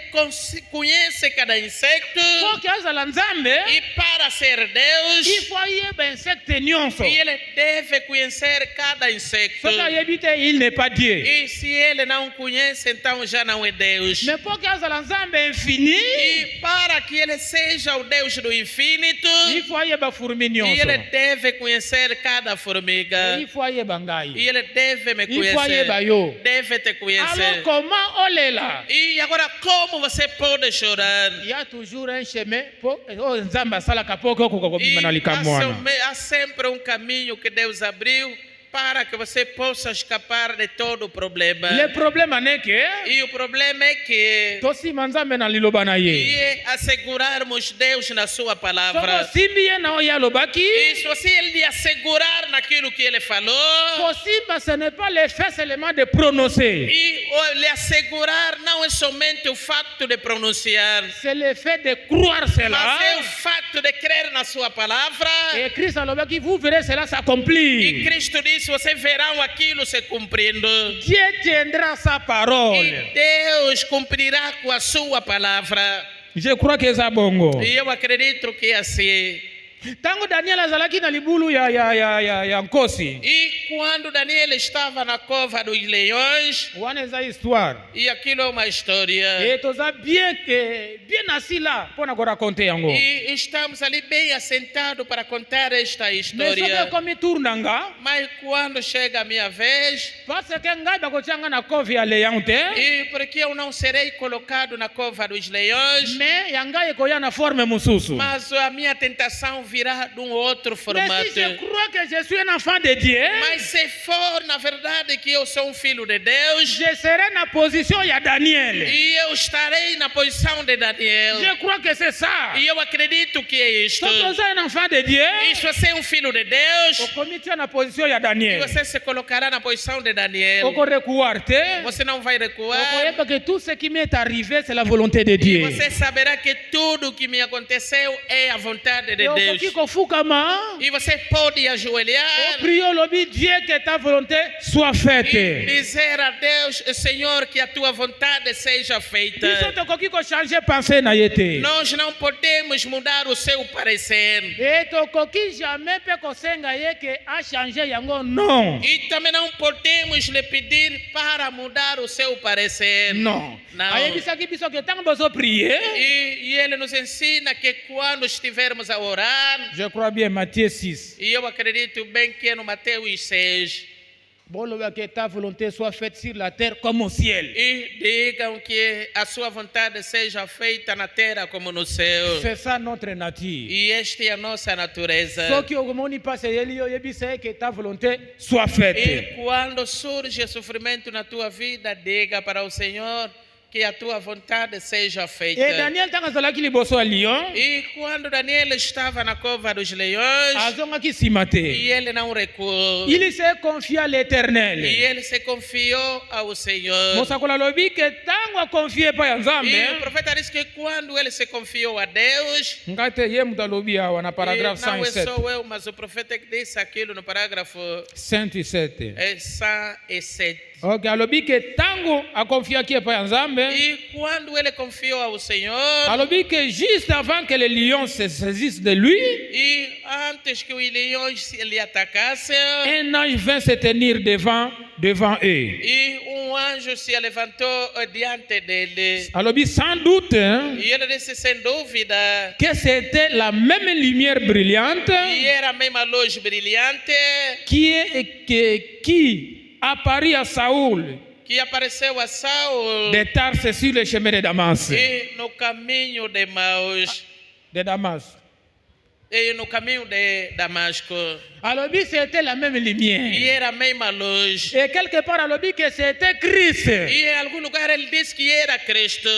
conhece cada insecto, soki azala Nzambe, e para ser il Deus, faut ayeba insecte nyonso. e ele deve conhecer cada insecto. Soki ayebi te, il n'est pas Dieu. E se ele não conhece, então já não é Deus. Mais pour que azala Nzambe infini, E para que ele seja o Deus do infinito, il faut ayeba fourmi e nyonso. ele deve conhecer cada formiga. Il faut ayeba E ngai. ele deve me Il faut ayeba conhecer. yo. Deve te Alors conhecer. comment olela? E agora, como você pode chorar? Il y a toujours un chemin pour Nzambe asalaka po ko kobima na E likambo wana. há sempre caminho que Deus abriu para que você possa escapar de todo o problema. Le problème n'est que E o problema é que tosima Nzambe na liloba na ye. é assegurarmos Deus na sua Soko palavra. simbi ye na oyo alobaki, E se você lhe assegurar naquilo que ele falou, kosimba ce n'est pas le fait seulement de prononcer. e lhe assegurar não é somente o fato de pronunciar, C'est le fait de croire cela. mas é o fato de crer na sua palavra. Et Christ alobaki, vous verrez cela E s'accomplir. Cristo disse: vocês verão aquilo se cumprindo. Dieu tiendra sa E parole. Deus cumprirá com a sua palavra. Je crois que eza bongo. E eu acredito que é assim. Tango Daniel azalaki na libulu ya nkosi. E quando Daniel estava na cova dos leões, Wana eza histoire. e aquilo é uma história. Et toza bien assis là pour na raconter yango. E estamos ali bem assentados para contar esta Mais história. soki komi tour nanga, Mas quando chega a minha vez, parce que ngai bakotianga na cove ya leão te, e porque eu não serei colocado na cova dos leões, mais ya ngai ekoya na forme mususu. mas a minha tentação virá de um outro Mais formato. si je crois que je suis un enfant de Dieu, Mas se for na verdade que eu sou um filho de Deus, je serai na position ya Daniel. e eu estarei na posição de Daniel. Je crois que c'est ça. E eu acredito que é isto. Soki oza un enfant de Dieu, E se você é um filho de Deus, okomi tia na position ya e Daniel. você se colocará na posição de Daniel. Okorecuar te. Você não vai recuar. Okoyeba que tout ce qui m'est arrivé, c'est la volonté de E Dieu. você saberá que tudo que me aconteceu é a vontade de Et Deus. okoki kofukama, E você pode ajoelhar prier olobi Dieu que ta volonté soit e faite. dizer a Deus, Senhor, que a tua vontade seja feita. Biso tokoki changer pensée na ye te. Nós não podemos mudar o seu parecer. Et tokoki jamais pe kosenga ye que a changer yango non. E também não podemos lhe pedir para mudar o seu parecer. Non. Não. Ayebisaki biso que tango bozo prier. E ele nos ensina que quando estivermos a orar, Je crois bien Matthieu 6. e eu acredito bem que é no Mateus 6, Boloba que ta volonté soit faite sur la terre comme au ciel. e digam que a sua vontade seja feita na terra como no céu. C'est ça notre nature. E esta é a nossa natureza. Soki okomoni pase yeli yo yebisa que ta volonté soit faite. E quando surge sofrimento na tua vida, diga para o Senhor que a tua vontade seja feita. Et Daniel tango azalaki liboso ya lion, E quando Daniel estava na cova dos leões, azongaki nsima te. e ele não recuou, Il s'est confié à l'Éternel. e ele se confiou ao Senhor. Mosakola lobi que tango akonfie pa ya E o Nzambe, profeta disse que quando ele se confiou a Deus, ngai te ye mutu alobi awa na e paragraphe não é 107. só eu, mas o profeta que disse aquilo no parágrafo 107. 107. Ok, alobi que tango akonfiaki pa ya Nzambe, E quando ele confiou ao Senhor, alobi que juste avant que les lions se saisissent de lui, e antes que os leões lhe atacassem, un ange vint se tenir devant eux. e anjo se levantou diante dele. Alobi sans doute hein, E ele disse sem dúvida, que c'était la même lumière brillante e era a mesma luz brilhante qui apparut à Saoul que apareceu a Saul de Tarse sur le chemin de Damas. e no caminho de Maus, De Damas. e no caminho de Damasco. Alobi c'était la même E lumière. era a mesma luz. Et quelque part alobi que c'était Christ. E em algum lugar ele disse que era Cristo.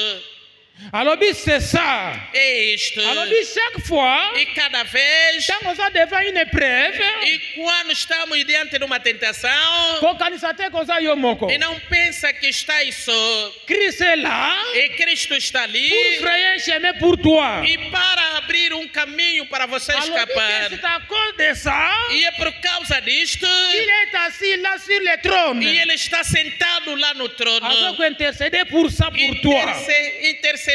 Alobi c'est ça. É isto. Alobi chaque fois, E cada vez, quand on est devant une épreuve, e quando estamos diante de uma tentação, kokanisa te koza yo moko. e não pensa que está só, Christ est là e Cristo está ali, pour frayer un chemin pour toi. e para abrir um caminho para você Alobi que escapar. c'est à cause de ça, E é por causa disto, il est assis là sur le trône. e ele está sentado lá no trono, Afin d'intercéder pour ça, pour toi. intercedendo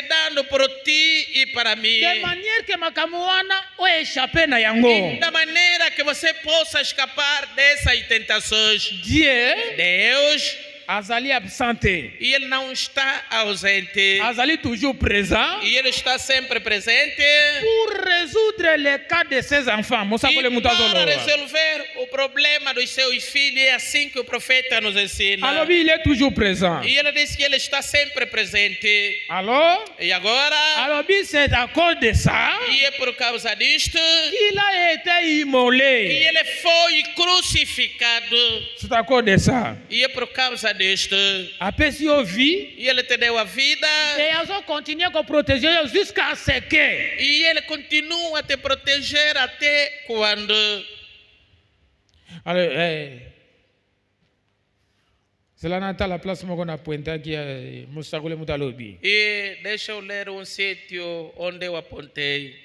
por ti e para mim. De manière que makambo wana o échappé na yango. Da maneira que você possa escapar dessas tentações. Dieu Deus, azali absenté. e ele não está ausente. Azali toujours présent E ele está sempre presente. pour résoudre le cas de ses enfants. Mosakole E para mutazolo. resolver o problema dos seus filhos, é assim que o profeta nos ensina. Alobi il est toujours présent. E ele diz que ele está sempre presente. Alors, E agora, alobi c'est à cause de ça e é por causa disto qu'il a été que immolé. ele foi crucificado. C'est à cause de ça. E é por causa disto. Après si on vit, E ele te deu a vida. et ils ont continué à protéger jusqu'à ce que. E ele continua a te proteger até quando. Alors, c'est là dans la place qu'on a pointé qui est Moussakole Moutalobi. E deixa eu ler um sítio onde eu apontei.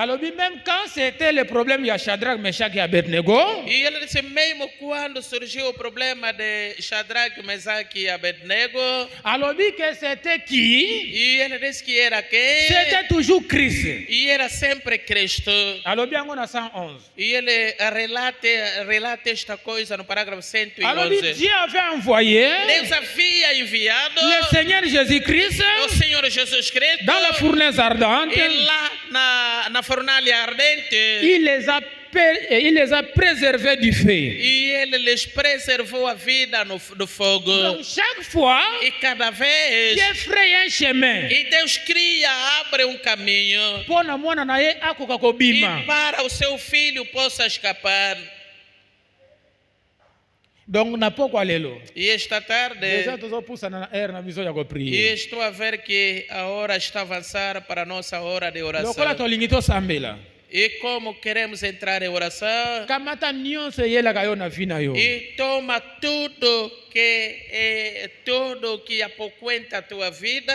Alors même quand c'était le problème, il y a Shadrach, Meshach et Abednego. E ele disse, mesmo quando surgiu o problema de Shadrach, Mesaque e Abednego, Alors que c'était qui? e ele disse que era quem? C'était toujours Christ. E era sempre Cristo. Alors bien on a 111. E ele relata esta coisa no parágrafo Alors 111. Dieu avait envoyé Deus havia enviado le Seigneur Jésus-Christ o Senhor Jesus Cristo dans la fournaise ardente. e lá na fornalha ardente. Il les a préservés du feu. E ele lhes preservou a vida do fogo. Donc chaque fois, E cada vez, Dieu fraye un chemin. e Deus abre um caminho. Pona mwana na ye akoka E kobima. para o seu filho possa escapar. Donc na pokwa lelo. E esta tarde, Déjà tozopusana na na biso ya e koprier. estou a ver que a hora está a avançar para a nossa hora de Lokola oração. tolingi tosambela. E como queremos entrar em oração, Kamata nyonso eyelaka yo na vi na yo. e toma tudo que apoquenta a tua vida,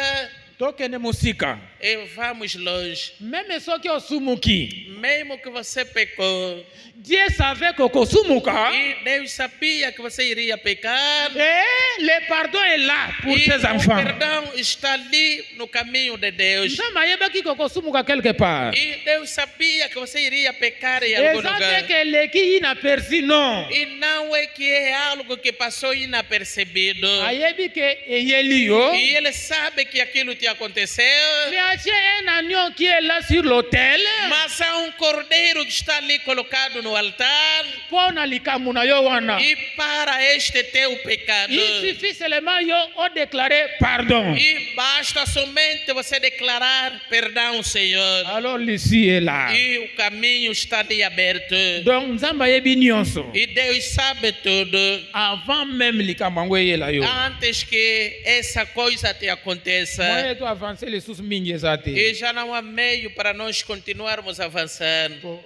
Tokende mosika. e vamos longe. Meme soki osumuki. Mesmo que você pecou, Dieu savait que okosumuka. e Deus sabia que você iria pecar, Et le pardon est là pour e ses o enfants. perdão está ali no caminho de Deus. Nzambe ayebaki kokosumuka quelque part. E Deus sabia que você iria pecar em algum Eza te lugar. que eleki inaperçu, non. E não é que é algo que passou inapercebido. Ayebi que eyeli yo. E Ele sabe que aquilo te aconteceu. Mais atie un agneau qui est là sur l'autel. Mas há um cordeiro que está ali colocado no altar. Pona likambo na yo wana. E para este teu pecado. Il suffit seulement yo o déclarer pardon. E basta somente você declarar perdão, Senhor. Alors l'ici est là. E o caminho está ali aberto. Donc nzambe ayebi nyonso. E Deus sabe tudo. Avant même likambo yango eyela yo. Antes que essa coisa te aconteça. Moye to avancer les sous mingi eza te. E já não há meio para nós continuarmos avançando.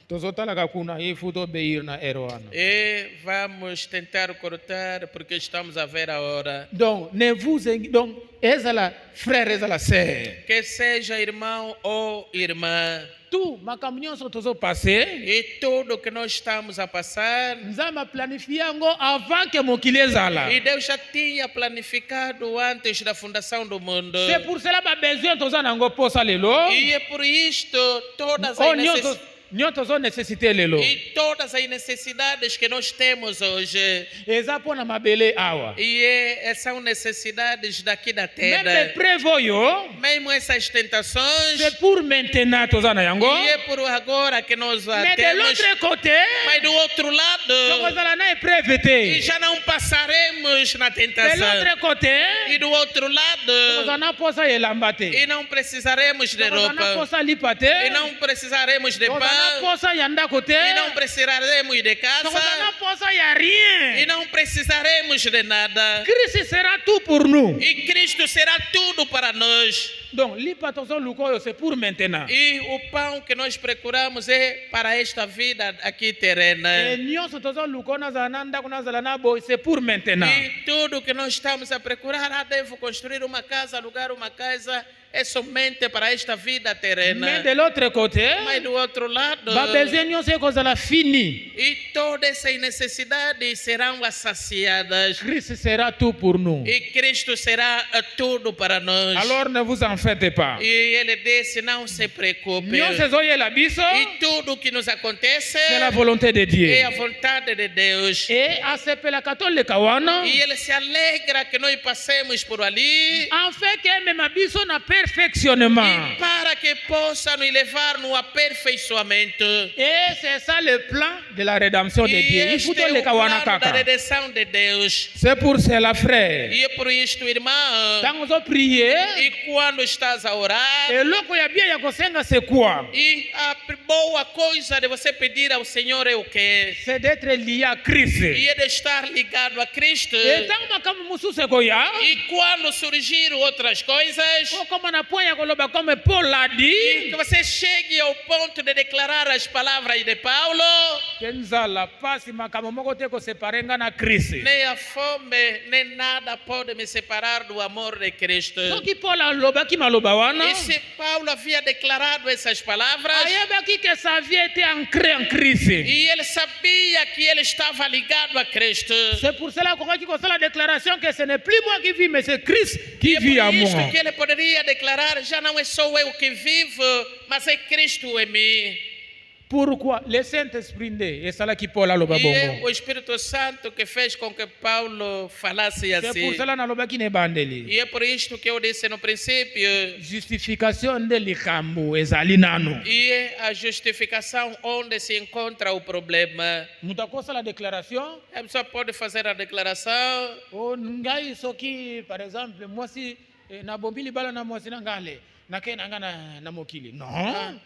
Tozotalaka kuna ye fu tobeir na ere wana. E vamos tentar cortar porque estamos a ver a hora. Donc donc ezala frère ezala sœur. Que seja irmão ou irmã. Tout makambo nyonso tozopase. E tudo que nós estamos a passar. Nzambe aplanifie yango avant que mokili ezala. E Deus já tinha planificado antes da fundação do mundo. C'est pour cela besoin toza nango posa lelo. E é por isto todas Oh, as necessidades. nyonso tozo nécessité lelo. E todas as necessidades que nós temos hoje. Eza pona mabele awa. E são necessidades daqui da Même terra. prévo oyo. Mesmo essas tentações. C'est pour maintenant toza na yango. E é por agora que nós a Mais de temos. l'autre côté, Mas do outro lado. tokozala na épreuve E te. já não passaremos na De tentação. l'autre côté, E do outro lado. tokozala na posa elamba te. E não precisaremos de Tokozala na roupa. posa lipa te. E não precisaremos de Tokozala na pão. posa ya ndako te. E não precisaremos de Tokozala na casa. posa ya rien. E não precisaremos de nada. Christ sera tout pour nous. E Cristo será tudo para nós. Donc, lipa tozo lukoyo, c'est pour maintenant. E o pão que nós procuramos é para esta vida aqui terrena. Et nyonso tozo luko nazala na ndako nazala na boy, c'est pour maintenant. E tudo que nós estamos a procurar, devo construir uma casa, alugar uma casa, é somente para esta vida terrena. Mais de l'autre côté, Mas do outro lado, besoin nyonso ekozala fini. e todas essas necessidades serão saciadas. Christ sera tout pour nous. E Cristo será tudo para nós. Alors ne vous en faites pas. E Ele disse, não se preocupe. Nyonso ezoyela biso, E tudo que nos acontece c'est la volonté de é Dieu. a vontade de Deus. Et asepelaka toleka wana, E Ele se alegra que nós passemos por ali. en fait que emema biso na perfectionnement. E para que possa nos levar no aperfeiçoamento. Et c'est ça le plan de la rédemption de E Dieu. Il faut este é o toleka wana plano da kaka. redenção de Deus. C'est pour cela, frère. E é por isto, irmão, Tango ozo prier, e quando estás a orar, eloko ya bien ya kosenga c'est quoi? e a boa coisa de você pedir ao Senhor é o quê? C'est d'être lié à Christ. E é de estar ligado a Cristo. Ntango makambo mosusu ekoya, E quando surgiram outras coisas, okoma na point ya koloba comme Paul a e dit, que você chegue ao ponto de declarar as palavras de Paulo, ke nzala pasi makambo moko te kosepare nga na Christ. nem a fome, nem nada pode me separar do amor de Cristo. Soki Paul alobaki maloba wana, E se Paulo havia declarado essas palavras, ayebaki que sa vie était ancrée en Christ. e ele sabia que ele estava ligado a Cristo. C'est pour cela akokaki kosala la déclaration que ce n'est plus moi qui vis, mais c'est Christ E qui é vit en por moi. isso que ele poderia declarar, já não é só eu que vivo, mas é Cristo em mim. Pourquoi? Le Saint-Esprit nde esalaki Paul aloba E é bongo. o Espírito Santo que fez com que Paulo falasse C'est pour assim. cela nalobaki na ebandeli. E é por isto que eu disse no princípio, Justification nde likambo ezali nano. e é a justificação onde se encontra o problema. Mutu akosala déclaration, A pessoa pode fazer a declaração, ngai soki par exemple mwasi nabombi libala na mwasi na ngale nakei nanga na mokili. Non.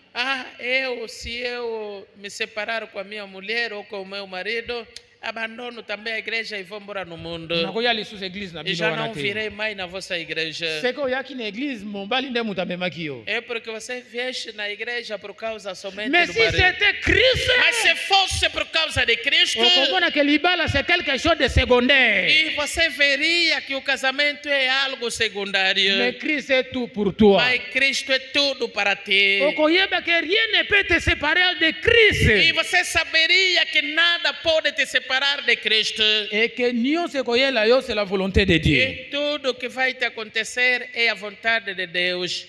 se eu me separar com a minha mulher ou com o meu marido, abandono também a igreja e vou morar no mundo. Nakoya lisusu église na E bino já wana não te. virei mais na vossa igreja. Seke oyaki na église mombali nde mutu amemaki yo. É porque você vieste na igreja por causa somente Mais do si marido. c'était Christ, Mas se fosse por causa de Cristo, okomona que libala c'est quelque chose de secondaire. e você veria que o casamento é algo secundário. Mais Christ est tout pour toi. Mas Cristo é tudo para ti. Okoyeba que rien ne peut te séparer de E Christ. você saberia que nada pode te separar de Cristo. Et que nyonso ekoyela yo c'est la volonté de Dieu. E tudo que vai te acontecer é a vontade de Deus.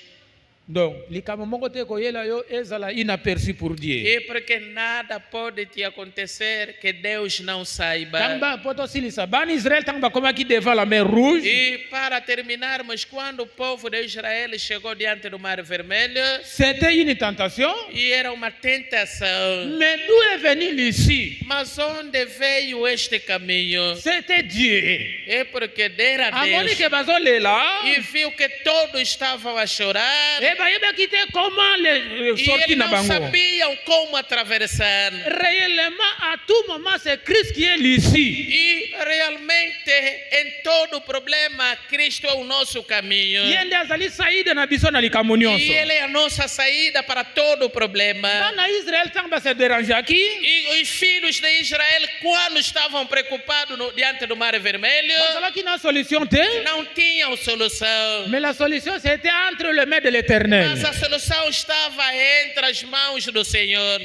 Donc, likambo moko te ekoyela yo ezala inaperçu pour Dieu. E porque nada pode te acontecer que Deus não saiba. Tamba poto silisa bani Israël tanga bakomaki devant la mer rouge. E para terminarmos, quando o povo de Israel chegou diante do Mar Vermelho, C'était une tentation. e era uma tentação. Mais d'où est venu l'ici? Mas onde veio este caminho? C'était Dieu. É porque dera a Amoni Deus. que bazolela. E viu que todos estavam a chorar. Et bayebaki te comment E sortir eles na não bango. sabiam como atravessar. Réellement, à tout moment, c'est Christ qui est l'ici. E realmente, em todo problema, Cristo é o nosso caminho. Yende azali saída na biso na likambo E nyonso. Ele é a nossa saída para todo problema. Bana Israël tanga se dérange aqui. E os filhos de Israel, quando estavam preocupados diante do Mar Vermelho, Bazalaki na solution te. não tinham solução. Mais la solution c'était entre les mains de l'Éternel. Mas a solução estava entre as mãos do Senhor.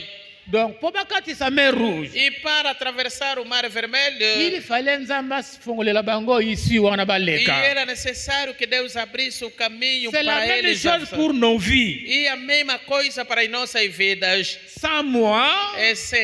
Donc, pour bakatisa mer rouge, E para atravessar o Mar Vermelho, il fallait nzambe afungolela bango ici wana e baleka. era necessário que Deus abrisse o caminho C'est la para même eles. chose pour nos vies. E a mesma coisa para as nossas vidas. Sans moi, E sem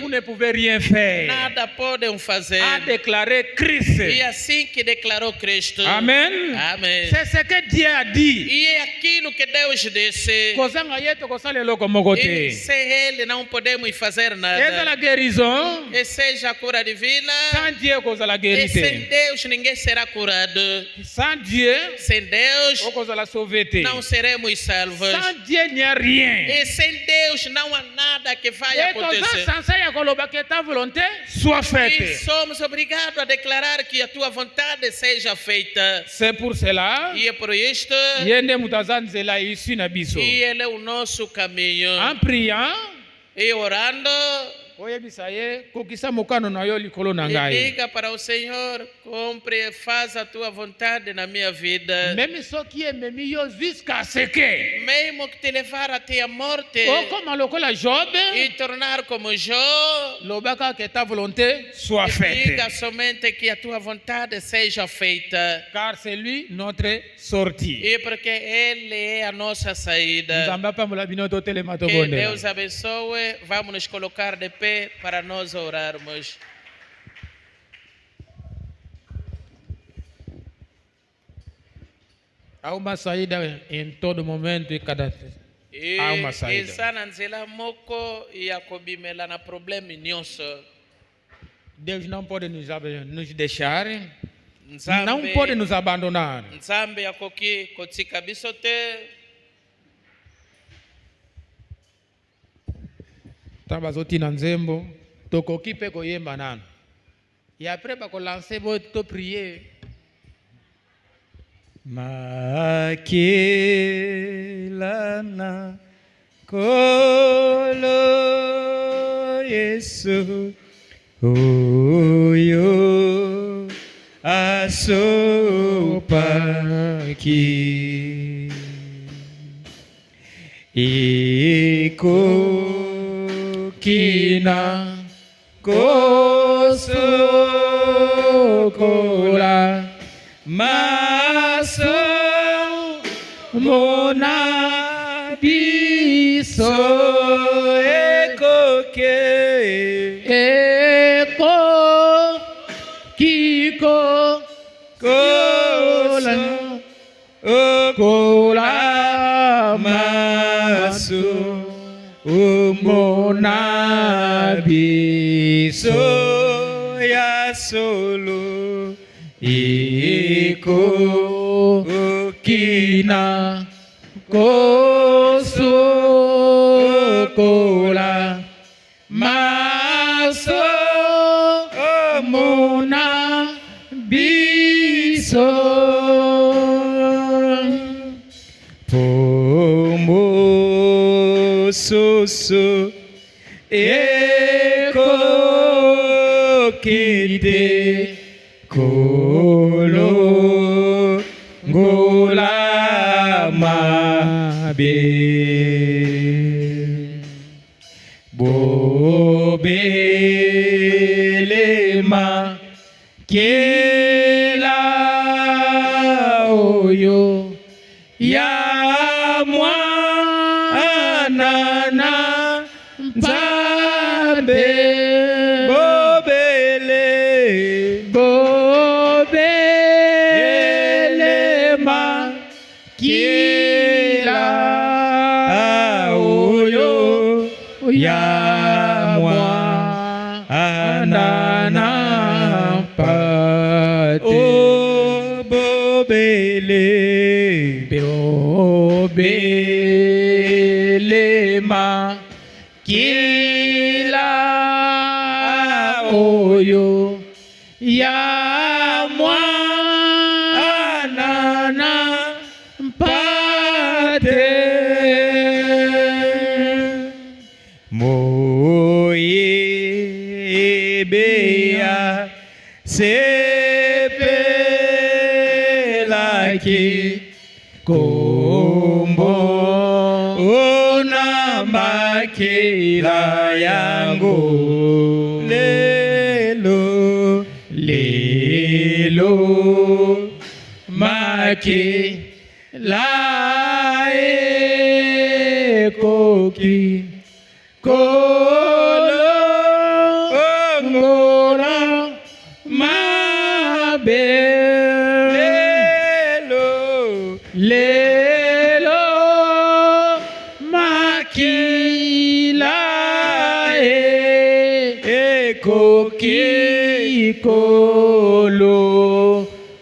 vous eu, ne pouvez rien faire. nada podem fazer. A déclaré Christ. E assim que declarou Cristo. Amen. Amém. C'est ce que Dieu a dit. E é aquilo que Deus disse. Kozanga yeto kosala eloko moko E te. sem Ele não podemos fazer Eza la nada. guérison. E seja a cura divina. Sans Dieu kozala E guérité. sem Deus ninguém será curado. Sans Dieu, Sem Deus okozala sauvé te. não seremos salvos. Sans Dieu, il n'y a rien. E sem Deus não há nada que vai Et toza acontecer. sansa ya koloba que ta volonté soit E faite. somos obrigados a declarar que a tua vontade seja feita. C'est pour cela. E é por isto. Yende mutaza nzela ici na biso. E Ele é o nosso caminho. En priant, E orando, oyebisa ye kokisa mokano na yo likolo na e ngai. diga para o Senhor: compre, faz a tua vontade na minha vida. Même soki ememi yo jusqu'à ce que Mesmo que te levar até a morte okoma lokola Job, e tornar como Jó, lobaka que ta volonté soit e faite. diga somente que a tua vontade seja feita. Car c'est lui notre sortie. E porque Ele é a nossa saída. Nzambe apambola bino totelema Que tobondela. Deus abençoe. Vamos nos colocar de pé para nós orarmos. Há uma saída em todo momento e cada E há uma saída. eza na nzela moko ya kobimela na probleme nyonso. Deus não pode nos deixar, não Nzambe, pode nos abandonar. Nzambe akoki kotika biso te. Tabazoti na nzembo tokoki pe koyemba nano. Et après ba ko lancer bo to prier. Makilana kolo Yesu oyo asopaki iko Kina kosokola maso mona biso ekoke eko kiko kola kola maso mona biso so ya solo iko kina kosokola maso mona biso pomo soso eko kite kolo ngola mabe bobelema kela oyo ya mwanana nzambe bobele bobelema kila oyo ya anana pate o bobele bobelema kila oyo ya mwanana pate moye beya sepelaki kombo ona makila yango lelo makila ekoki kolo ngola mabe lelo makila ekoki kolo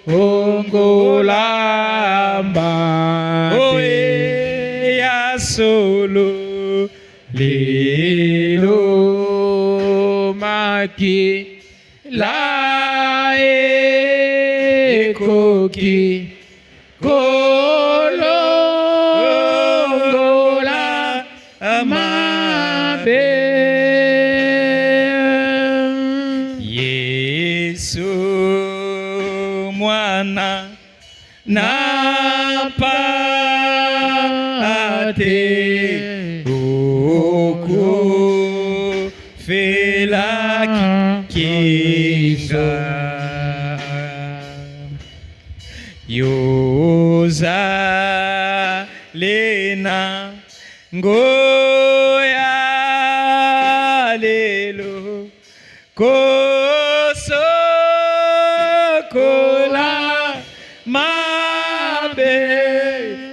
ongola mbate oe ya solo lelo makila ekoki kolo ongola mabe Yesu mwana na pate oko fela kinga yoza lena ngoya lelo kosokola mabe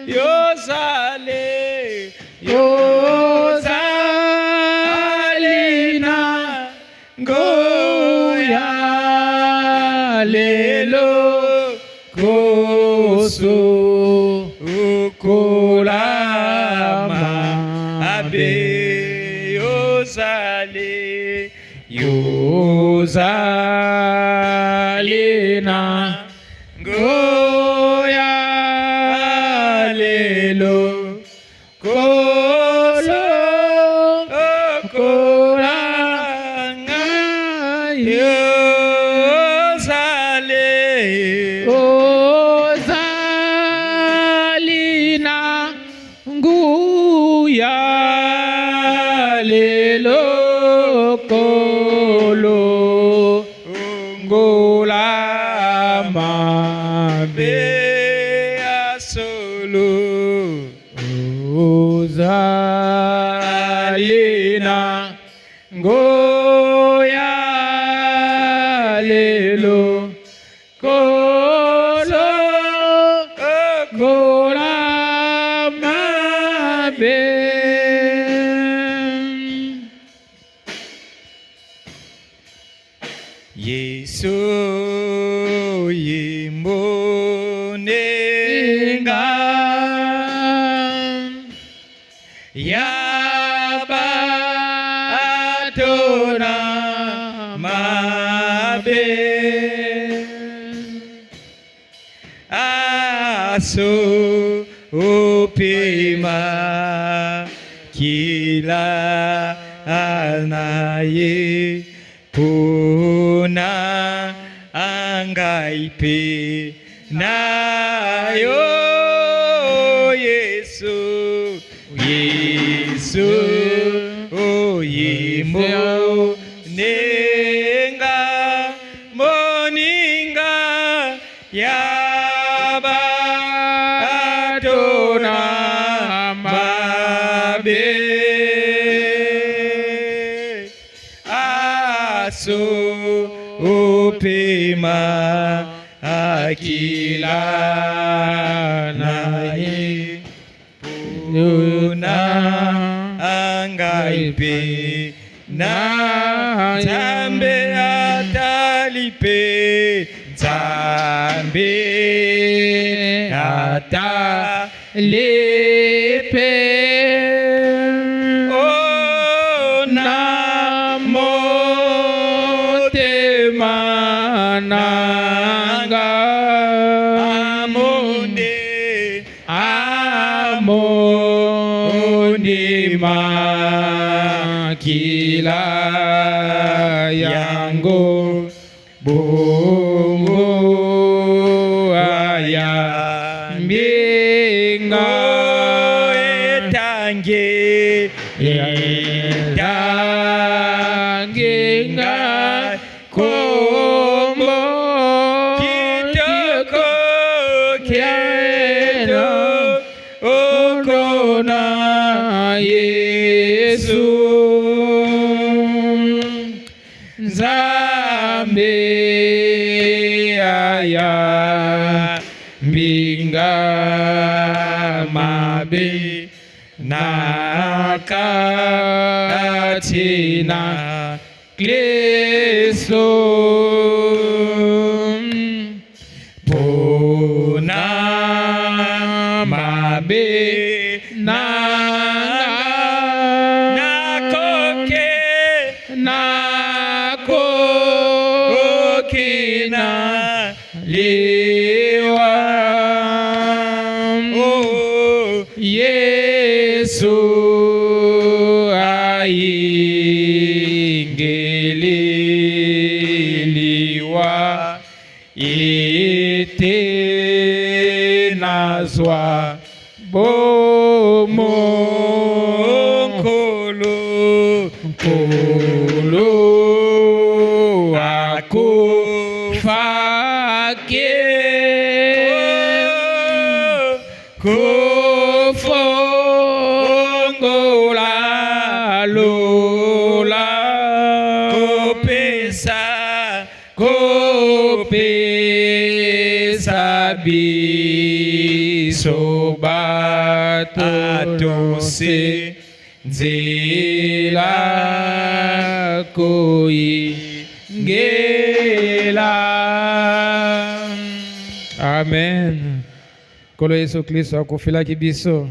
yozale yozalina ngoya lelo koso ukolama abe yoza ozalina ngoya lelo kolo koranga Yozale ozalina nguya lelo kolo ngolama be asolo ozalina ngoya lelo kolo ngolama be Yesu yimbonenga yabatona mabe aso upima kila anaye puna angaipe nayo Yesu Yesu oyimo nenga moninga yaba atona mabe aso upima akila naye puna angaipe na zambe atalipe zambe atalipe oh namo temananga amonde amonima kila yango bongo aya mbinga etange etangenga kombo kitoko kieno kieto okona Yesu Nzambe aya mbinga mabe nakatina Kristo pona mabe nakoke nakokina liwa oh Yesu aingililiwa itenazwa bomo nkolo nkolo akufake kufongola lola kopesa biso batose nzela koyingela. Amen. Kolo Yesu Kristo akufilaki biso.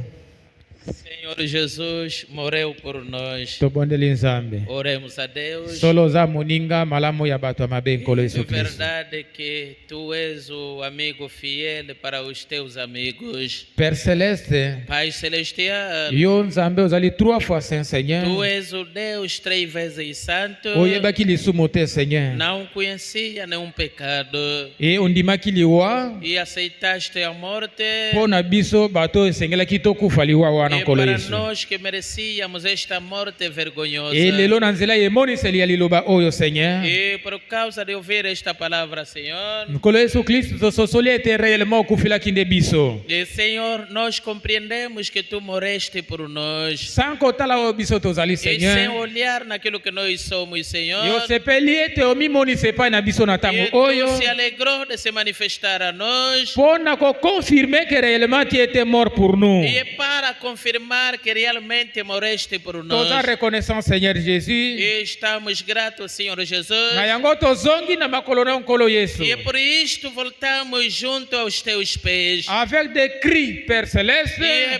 Senhor Jesus morreu por nós. tobondeli nzambe Oremos a Deus. solo oza moninga malamu ya bato ya mabe nkolo É yesu kristo verdade que tu és o amigo fiel para os teus amigos. père céleste Pai Celestial, yo nzambe ozali 3 fois saint tu seigneur és o Deus 3 vezes santo. oyebaki lisumu te seigneur Não conhecia nenhum pecado e ondimaki liwa e aceitaste a morte. mpo na biso bato esengelaki tokufa liwa wana E nkolo para yesu nós que merecíamos esta morte vergonhosa. e lelo na nzela ya emoniseli ya liloba oyo seigneur E por causa de ouvir esta palavra, Senhor, nkolo yesu kristo tososoli ete réellement okufilaki nde biso e Senhor, nós compreendemos que tu morreste por nós. sans kotala oyo biso tozali E sem seigneur olhar naquilo que nós somos, Senhor, yo sepeli ete omimonisa epai na biso na ntango e tu oyo se alegrou de se manifestar a nós. mpo na koconfirme que réellement tu étais mort pour nous E para confirmar que realmente morreste por nós. toza reconnaissant seigneur jésus E estamos gratos, Senhor Jesus. na yango tozongi na makolo na yo nkolo yesu E por isto voltamos junto aos teus pés. avec des cris père céleste E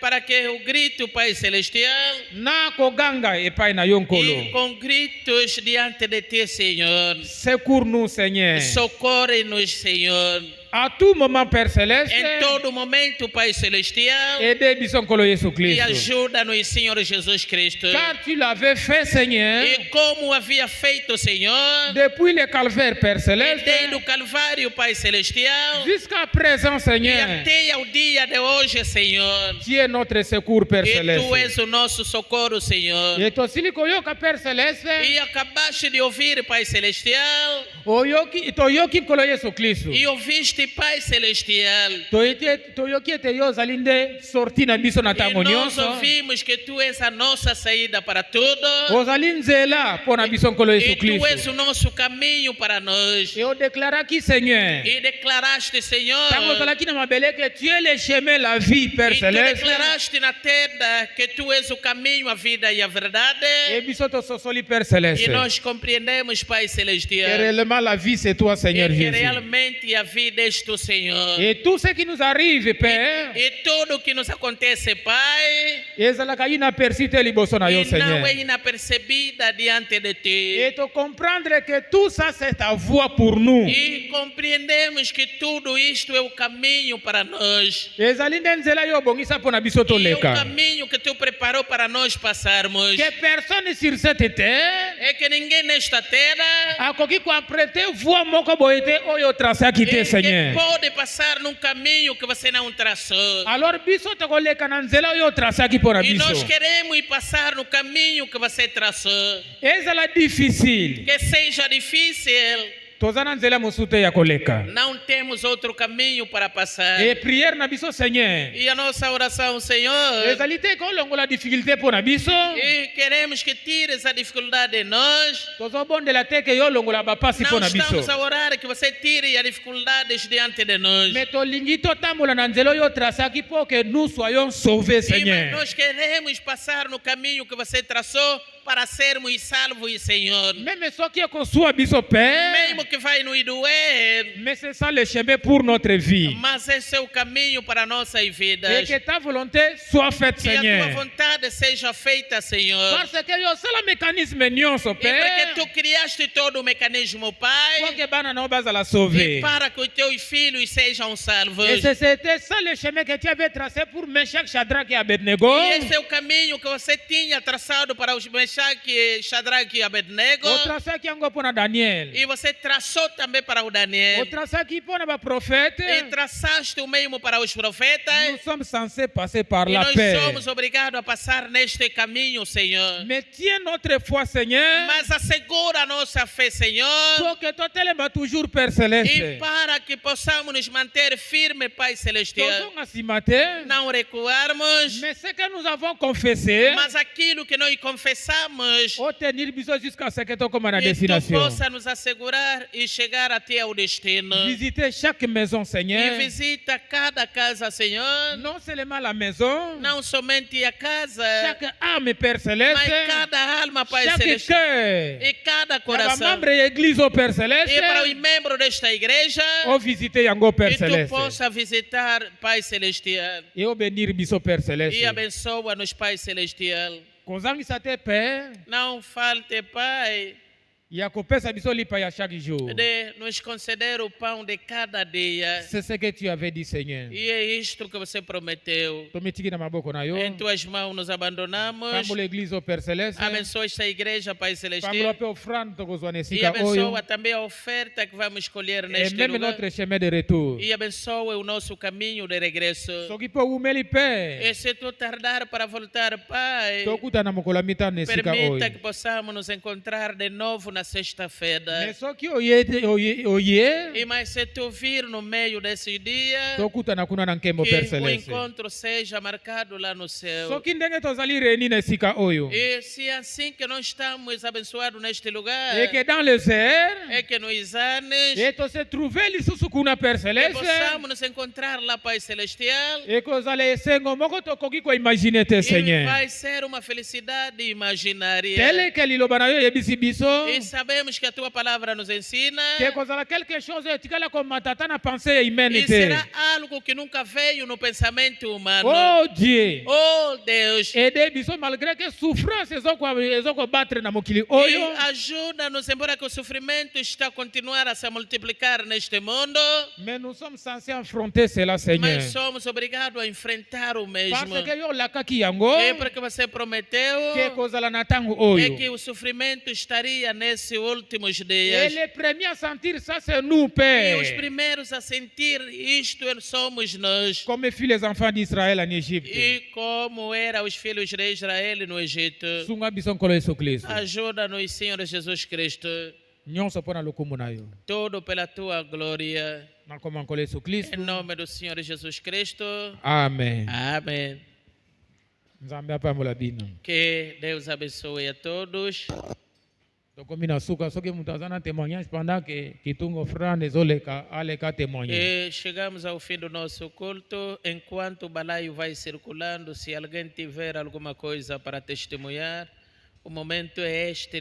para que o grito, Pai Celestial, na koganga epai na yo e nkolo com gritos diante de ti, Senhor. secours nous seigneur Socorre-nos, Senhor. à tout moment père céleste Em todo momento, Pai Celestial. aide biso nkolo yesu E kristo ajuda-nos, Senhor Jesus Cristo. car tu l'avais fait seigneur E como havia feito, Senhor, depuis le calvaire père céleste desde o Calvário, Pai Celestial, jusqu'à présent e seigneur até ao dia de hoje, Senhor. tu es notre secours père E tu céleste és o nosso socorro, Senhor. e tosili koyoka père céleste E acabaste de ouvir, Pai Celestial, toyoki nkolo yesu kristo e ouviste, Pai Celestial. toyoki ete yo ozali nde sorti na biso na E ntango nós nyonso ouvimos que tu és a nossa saída para tudo. ozali nzela mpo na biso nkolo yesu E tu és kristo o nosso caminho para nós. e odeklaraki seigneur E declaraste, Senhor, ntango ozalaki na mabele ke tu es le chemin la vie père e tu céleste declaraste na tenda que tu és o caminho, a vida e a verdade. e biso tososoli père E céleste nós compreendemos, Pai que Celestial, réellement la vie c'est toi Seigneur e que Jésus realmente a vida és tu, Senhor. et tout ce qui nous arrive père E tudo que nos acontece, Pai, ezalaka inaperçu te liboso na yo e não Seigneur é inapercebida diante de ti. et to comprendre que tout ça c'est ta voix pour nous E compreendemos que tudo isto é o caminho para nós. ezali nde nzela yo obongisa mpo na biso E é o toleka caminho que tu preparou para nós passarmos. que personne sur cette terre É que ninguém nesta terra akoki koemprunte voie moko boye te oyo otrasaki te que Seigneur pode passar num caminho que você não traçou. alors biso tokoleka na nzela oyo otrasaki mpo na E nós biso queremos ir passar no caminho que você traçou. ezala difficile Que seja difícil, toza na nzela mosusu te ya koleka não temos outro caminho para passar. e prière na biso Seigneur E a nossa oração, Senhor, ezali te kolongola difficulté mpo na biso e queremos que tires a dificuldade de nós. tozobondela te ke yo olongola bapasi mpo Não na biso estamos a orar que você tire as dificuldades diante de nós. me tolingi totambola na nzela oyo otrasaki mpo ke nous soyons sauvés E, mas Seigneur nós queremos passar no caminho que você traçou para sermos salvos, Senhor. meme soki ekosua biso père Mesmo que vai nos doer, mais c'est ça le chemin pour notre vie mas esse é o caminho para nossas et vidas. que ta volonté soit faite Que a tua Seigneur vontade seja feita, Senhor. parce que yo osala mécanisme nyonso E porque père tu criaste todo o mecanismo, Pai, po ke bana na yo bazala e sauvé para que os teus filhos sejam salvos. et c'était ça le chemin que tu avais tracé pour Meshach, Shadrach et Abednego E esse é o caminho que você tinha traçado para os Mechaque, Shadraque e Abednego. otrasaki yango mpo na Daniel E você traçou também para o Daniel. otrasaki mpo na baprophète E traçaste o mesmo para os nous profetas. sommes censés passer par E la nós paix somos obrigados a passar neste caminho, Senhor. mais tiens notre foi Seigneur Mas assegura a nossa fé, Senhor. pour que totelema toujours Père E Céleste para que possamos nos manter firmes, Pai Celestial. tozonga nsima te Não recuarmos. mais ce que nous avons confessé Mas aquilo que nós confessamos possamos ou tenir biso jusqu'à ce que tokoma na e tu destination. possa nos assegurar e chegar até o destino. Visiter chaque maison, E Seigneur. visita cada casa, Senhor. Non seulement la maison, Não somente a casa, chaque âme, Père Céleste, mas cada alma, Pai chaque Celestial. cœur, E cada para coração. membre da igreja, Père Céleste, E para os membros desta igreja, ou visiter yango, Père e tu Céleste. possa visitar, Pai Celestial. E ou benir biso, Père E Céleste. abençoa-nos, Pai Celestial. Kozangisa te, Père, Não falte, Pai, ya kopesa biso lipa ya chaque jour. de nos conceder o pão de cada dia. C'est ce que tu avais dit, Seigneur. E é isto que você prometeu. Tomitiki na maboko na yo. Em tuas mãos nos abandonamos. Pambo l'Église, Père Céleste. Abençoa esta igreja, Pai Pambo Celestial. pe offrande tokozwa E nesika oyo. abençoa também a oferta que vamos escolher Et neste même lugar. notre chemin de retour. E abençoa o nosso caminho de regresso. Soki pe umeli Père. E se tu tardar para voltar, Pai, Tokuta na mokolo ya mitano esika permita oyo. que possamos nos encontrar de novo na sexta-feira. Mais soki oye, E mas se tu vir no meio desse dia, tokuta na kuna na nkembo, Père que o Céleste. encontro seja marcado lá no céu. Soki ndenge tozali reuni na esika oyo. E se é assim que nós estamos abençoados neste lugar, Et que dans les airs, é que nos anos et to se trouver lisusu kuna, Père que Céleste. possamos nos encontrar lá, Pai Celestial. Et kozala esengo moko tokoki koimagine te, E Seigneur. vai ser uma felicidade imaginária. Tele que liloba na yo yebisi biso. E sabemos que a tua palavra nos ensina. Que kozala quelque chose etikala komatata na pensée humaine E te. será algo que nunca veio no pensamento humano. Oh Dieu. Oh Deus, Aider biso malgré que souffrance ezokobatre na mokili e oyo. ajuda-nos, embora que o sofrimento está a continuar a se multiplicar neste mundo, Mais nous sommes censés affronter cela, Seigneur. mas somos obrigados a enfrentar o mesmo. Parce que yo lakaki yango. É porque você prometeu Que kozala na tango é oyo. que o sofrimento estaria nesses últimos Et dias. les premiers à sentir ça, c'est nous, E Père. os primeiros a sentir isto somos nós. Comme fut les enfants d'Israël en Égypte. E como eram os filhos de Israel no Egito. Sunga biso nkolo Yesu Kristo. Ajuda-nos, Senhor Jesus Cristo. Nyonso mpo na lokumu na yo. Tudo pela tua glória. Nakoma nkolo Yesu Kristo. Em nome do Senhor Jesus Cristo. Amen. Amém. Nzambe apambola bino. Que Deus abençoe a todos. tokomi na suka soki moto aza na témoignage pendant que kitunga offrande ezoleka aleka témoigner. E chegamos ao fim do nosso culto. Enquanto o balaio vai circulando, se alguém tiver alguma coisa para testemunhar, o momento é este.